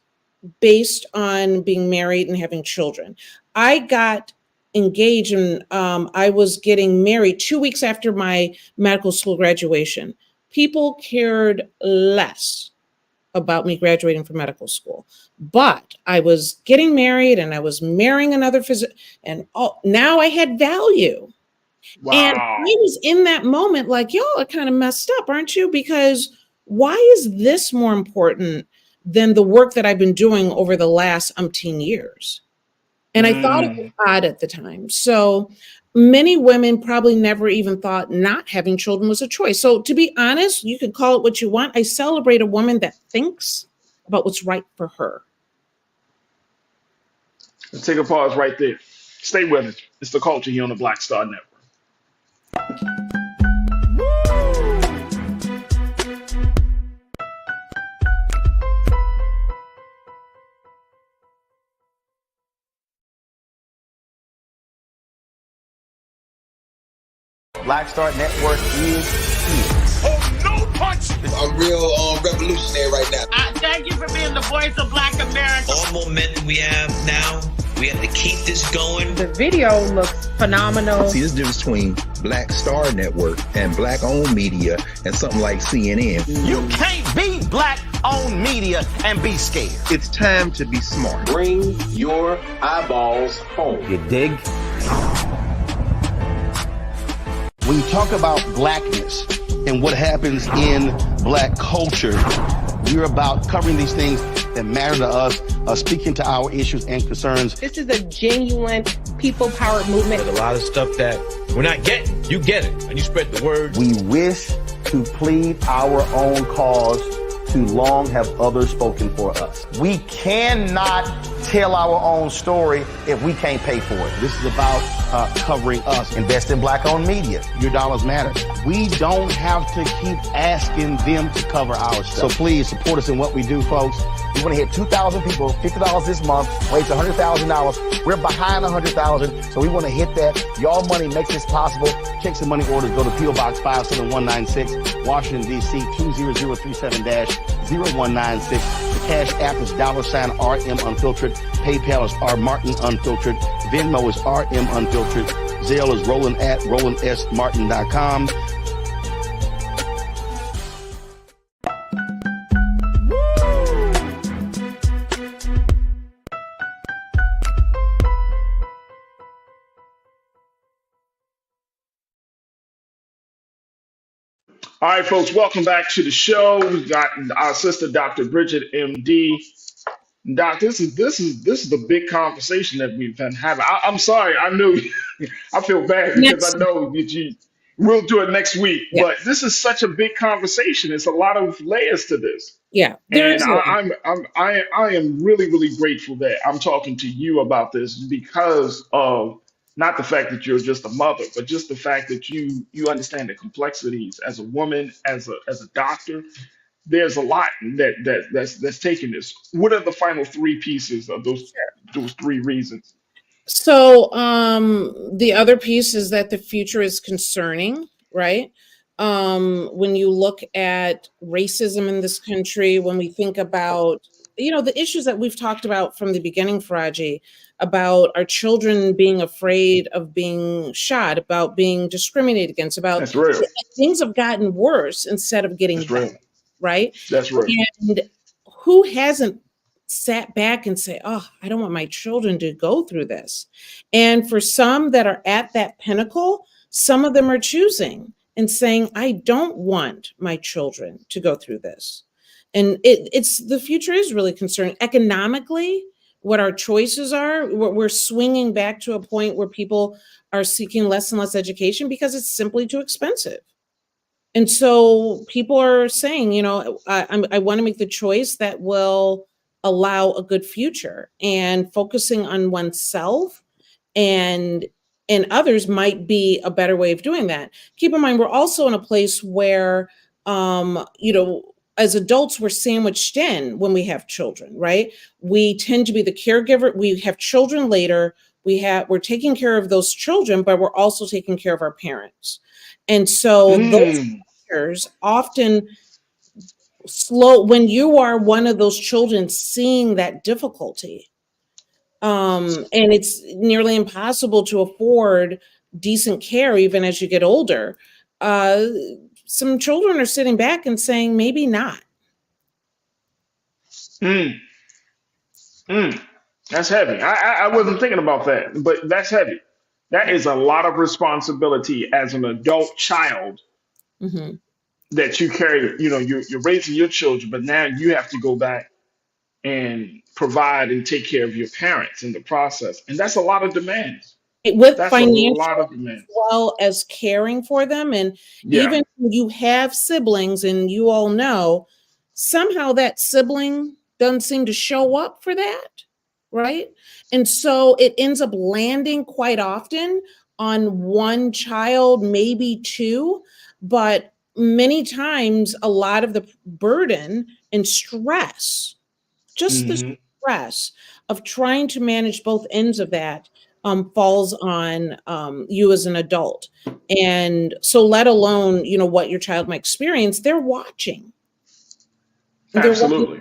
based on being married and having children. I got engaged and I was getting married 2 weeks after my medical school graduation. People cared less about me graduating from medical school, but I was getting married and I was marrying another physician, and now I had value. Wow. And I was in that moment like, y'all are kind of messed up, aren't you? Because why is this more important than the work that I've been doing over the last umpteen years? And I thought it was odd at the time. So many women probably never even thought not having children was a choice. So to be honest, you can call it what you want. I celebrate a woman that thinks about what's right for her. Let's take a pause right there. Stay with us. It's The Culture here on the Black Star Network. Black Star Network is here. Oh, no punch! I'm real revolutionary right now. Thank you for being the voice of Black America. All momentum we have now, we have to keep this going. The video looks phenomenal. See, this difference between Black Star Network and black-owned media and something like CNN. You can't be black-owned media and be scared. It's time to be smart. Bring your eyeballs home. You dig? When you talk about blackness and what happens in black culture, we're about covering these things that matter to us, speaking to our issues and concerns. This is a genuine people-powered movement. There's a lot of stuff that we're not getting. You get it, and you spread the word. We wish to plead our own cause. Too long have others spoken for us. We cannot tell our own story if we can't pay for it. This is about covering us. Invest in black-owned media. Your dollars matter. We don't have to keep asking them to cover our stuff. So please support us in what we do, folks. We want to hit 2,000 people, $50 this month, raise $100,000. We're behind 100,000, so we want to hit that. Y'all money makes this possible. Check some money orders. Go to P.O. Box 57196, Washington, D.C. 20037-0196. The Cash App is $RM Unfiltered. PayPal is R Martin Unfiltered. Venmo is RM Unfiltered. Zelle is Roland at RolandSMartin.com. All right, folks, welcome back to the show. We got our sister, Dr. Bridget, MD. Doc, this is the big conversation that we've been having. I'm sorry, I know I feel bad because I know that we'll do it next week. Yeah. But this is such a big conversation. There's a lot of layers to this. Yeah, and I am really, really grateful that I'm talking to you about this because of not the fact that you're just a mother, but just the fact that you understand the complexities as a woman, as a doctor. There's a lot that's taking this. What are the final three pieces of those three reasons? So the other piece is that the future is concerning, right? When you look at racism in this country, when we think about, the issues that we've talked about from the beginning, Farajii, about our children being afraid of being shot, about being discriminated against, about things have gotten worse instead of getting better. Right? That's right. And who hasn't sat back and say, oh, I don't want my children to go through this. And for some that are at that pinnacle, some of them are choosing and saying, I don't want my children to go through this. And it's the future is really concerning. Economically, what our choices are, we're swinging back to a point where people are seeking less and less education because it's simply too expensive. And so people are saying, I want to make the choice that will allow a good future, and focusing on oneself and others might be a better way of doing that. Keep in mind, we're also in a place where, as adults, we're sandwiched in when we have children, right? We tend to be the caregiver. We have children later. We're taking care of those children, but we're also taking care of our parents. And so those factors often slow when you are one of those children seeing that difficulty. And it's nearly impossible to afford decent care even as you get older. Some children are sitting back and saying, maybe not. That's heavy. I wasn't thinking about that, but that's heavy. That is a lot of responsibility as an adult child that you carry. You're raising your children, but now you have to go back and provide and take care of your parents in the process. And that's a lot of demands. With That's financial a lot of demands. as well as caring for them. And even when you have siblings and you all know, somehow that sibling doesn't seem to show up for that, right? And so it ends up landing quite often on one child, maybe two, but many times a lot of the burden and stress, just the stress of trying to manage both ends of that falls on you as an adult. And so let alone, what your child might experience, they're watching. And they're watching, Absolutely.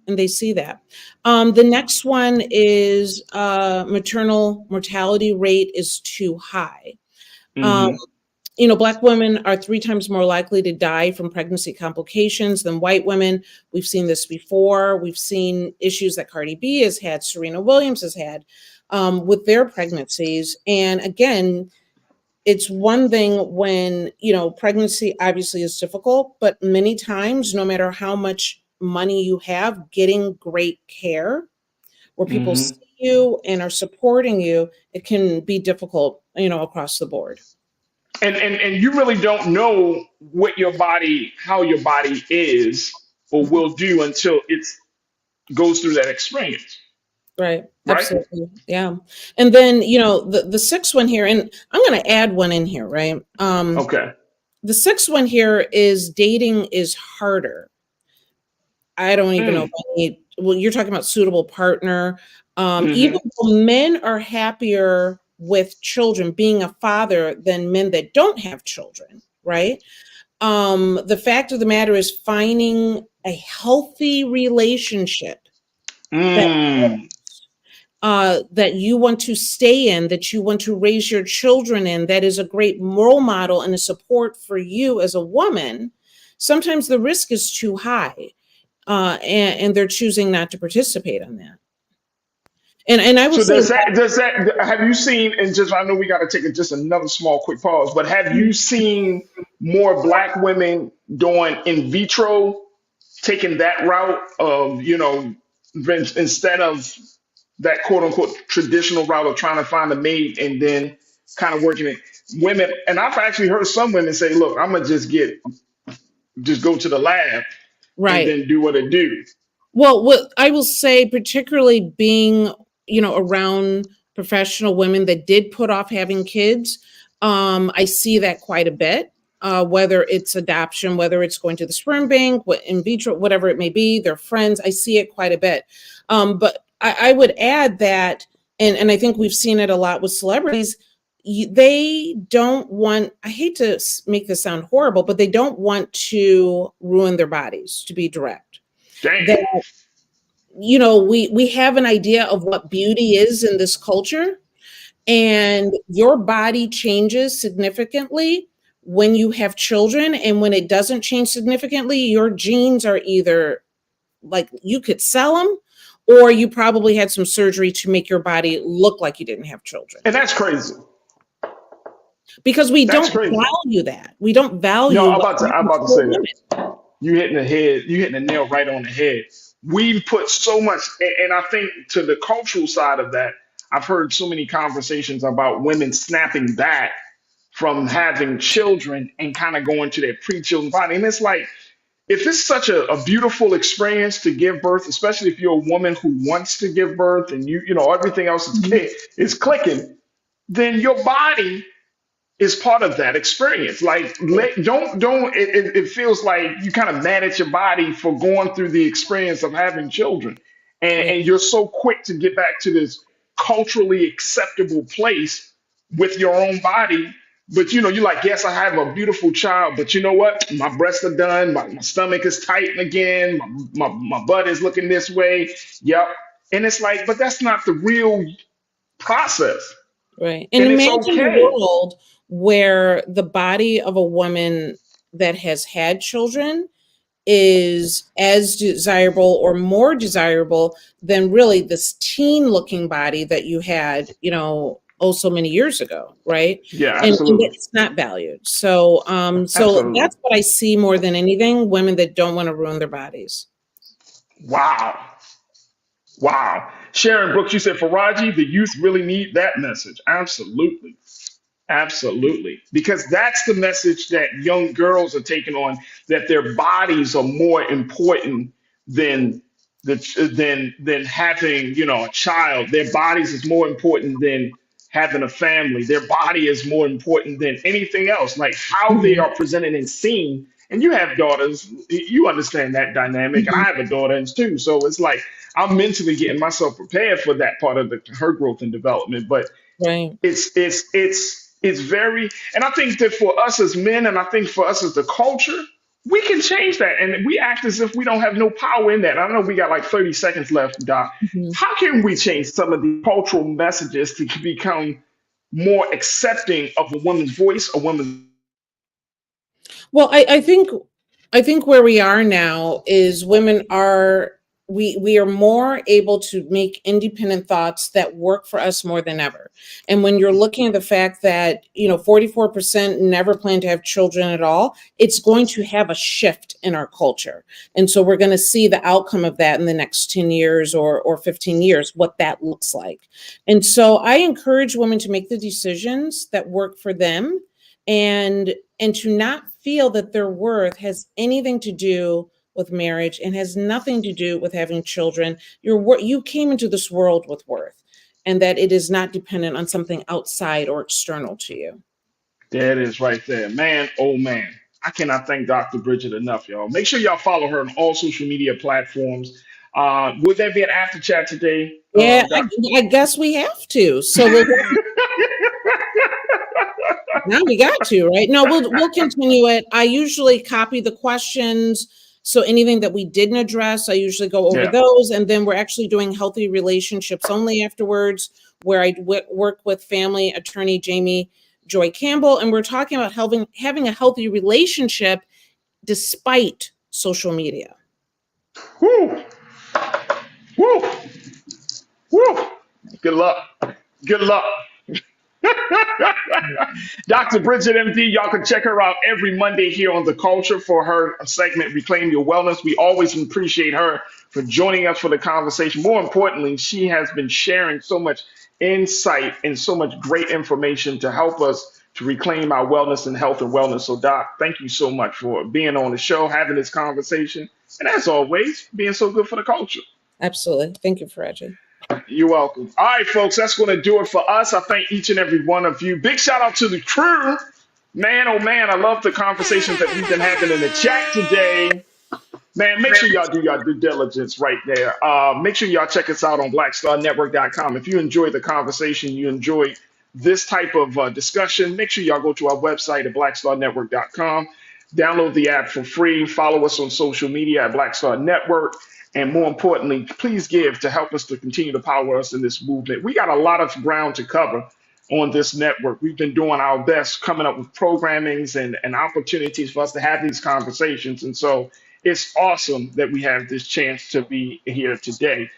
they see that. The next one is maternal mortality rate is too high. Black women are 3 times more likely to die from pregnancy complications than white women. We've seen this before. We've seen issues that Cardi B has had, Serena Williams has had with their pregnancies. And again, it's one thing when, pregnancy obviously is difficult, but many times, no matter how much money you have, getting great care where people see you and are supporting you, it can be difficult, across the board. And you really don't know how your body is or will do until it goes through that experience. Right. Right? Absolutely. Yeah. And then, the sixth one here, and I'm going to add one in here, right? Okay. The sixth one here is dating is harder. I don't even know if I need, well, you're talking about suitable partner. Even though men are happier with children, being a father, than men that don't have children, right? The fact of the matter is finding a healthy relationship that you want to stay in, that you want to raise your children in, that is a great role model and a support for you as a woman. Sometimes the risk is too high, and they're choosing not to participate in that. And I would So say, does that have you seen, and just I know we got to take just another small quick pause, but have you seen more Black women doing in vitro, taking that route of, instead of that quote unquote traditional route of trying to find a mate and then kind of working it? Women, and I've actually heard some women say, look, I'm gonna just go to the lab and then do what it do. well, what I will say, particularly being, around professional women that did put off having kids, I see that quite a bit. Whether it's adoption, whether it's going to the sperm bank, in vitro, whatever it may be, their friends, I see it quite a bit. But I would add that, and I think we've seen it a lot with celebrities. They don't want, I hate to make this sound horrible, but they don't want to ruin their bodies, to be direct. That, we have an idea of what beauty is in this culture, and your body changes significantly when you have children. And when it doesn't change significantly, your genes are either like you could sell them, or you probably had some surgery to make your body look like you didn't have children. And that's crazy. Because we don't value that. We don't value. No, I'm about to say that. You hitting the nail right on the head. We've put so much, and I think to the cultural side of that, I've heard so many conversations about women snapping back from having children and kind of going to their pre-children body. And it's like, if it's such a beautiful experience to give birth, especially if you're a woman who wants to give birth and everything else is clicking, then your body is part of that experience. Like, it feels like you kind of mad at your body for going through the experience of having children. And you're so quick to get back to this culturally acceptable place with your own body. But, you're like, yes, I have a beautiful child, but you know what? My breasts are done. My stomach is tight again. My butt is looking this way. Yep. And it's like, but that's not the real process. Right. And imagine a world where the body of a woman that has had children is as desirable or more desirable than really this teen looking body that you had, so many years ago, right? Yeah, absolutely. And it's not valued. So that's what I see more than anything, women that don't want to ruin their bodies. Wow. Sharon Brooks, you said, Farajii, the youth really need that message. Absolutely. Because that's the message that young girls are taking on, that their bodies are more important than having, a child. Their bodies is more important than having a family. Their body is more important than anything else. Like how they are presented and seen and you have daughters, you understand that dynamic, and I have a daughter too. So it's like I'm mentally getting myself prepared for that part of her growth and development. But Right. it's very, and I think that for us as men, and I think for us as the culture, we can change that, and we act as if we don't have no power in that. I know we got like 30 seconds left, Doc. Mhm. How can we change some of the cultural messages to become more accepting of a woman's voice, a woman's? Well, I think where we are now is women are we are more able to make independent thoughts that work for us more than ever. And when you're looking at the fact that, 44% never plan to have children at all, it's going to have a shift in our culture. And so we're going to see the outcome of that in the next 10 years or 15 years, what that looks like. And so I encourage women to make the decisions that work for them, and to not feel that their worth has anything to do with marriage and has nothing to do with having children. You came into this world with worth, and that it is not dependent on something outside or external to you. There it is right there. Man, oh man. I cannot thank Dr. Bridget enough, y'all. Make sure y'all follow her on all social media platforms. Would there be an after chat today, Yeah, I, Doc? I guess we have to. So now we got to, right? No, we'll continue it. I usually copy the questions. So anything that we didn't address, I usually go over Yeah. those. And then we're actually doing healthy relationships only afterwards, where I work with family attorney Jamie Joy Campbell. And we're talking about having a healthy relationship despite social media. Woo, woo, woo. Good luck. Good luck. Dr. Bridget MD, y'all can check her out every Monday here on The Culture for her segment, Reclaim Your Wellness. We always appreciate her for joining us for the conversation. More importantly, she has been sharing so much insight and so much great information to help us to reclaim our wellness and health and wellness. So, Doc, thank you so much for being on the show, having this conversation, and as always, being so good for the culture. Absolutely. Thank you, Farajii. You're welcome. All right, folks, that's going to do it for us. I thank each and every one of you. Big shout out to the crew. Man, oh man, I love the conversations that we've been having in the chat today. Man, make sure y'all do your due diligence right there. Make sure y'all check us out on blackstarnetwork.com. If you enjoy the conversation, you enjoy this type of discussion, make sure y'all go to our website at blackstarnetwork.com. Download the app for free. Follow us on social media at Black Star Network. And more importantly, please give to help us to continue to power us in this movement. We got a lot of ground to cover on this network. We've been doing our best coming up with programmings and opportunities for us to have these conversations. And so it's awesome that we have this chance to be here today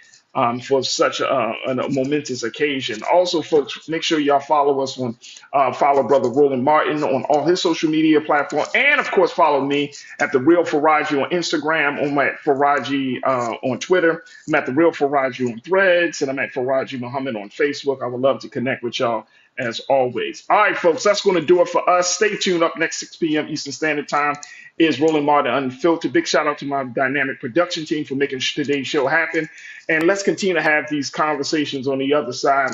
for such a momentous occasion. Also, folks, make sure y'all follow us on follow Brother Roland Martin on all his social media platforms, and of course follow me at the Real Farajii on Instagram, on my Farajii on Twitter. I'm at the Real Farajii on Threads, and I'm at Farajii Muhammad on Facebook. I would love to connect with y'all as always. All right, folks, that's going to do it for us. Stay tuned. Up next, 6 p.m. Eastern Standard Time is Roland Martin Unfiltered. Big shout out to my dynamic production team for making today's show happen. And let's continue to have these conversations on the other side.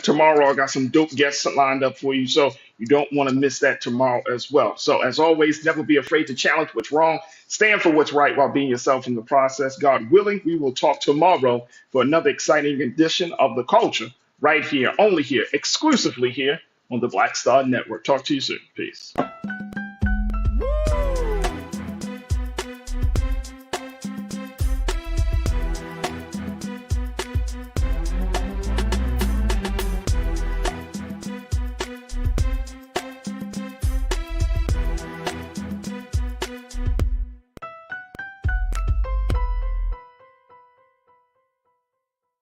Tomorrow, I got some dope guests lined up for you, so you don't want to miss that tomorrow as well. So, as always, never be afraid to challenge what's wrong. Stand for what's right while being yourself in the process. God willing, we will talk tomorrow for another exciting edition of The Culture, right here, only here, exclusively here on the Black Star Network. Talk to you soon. Peace.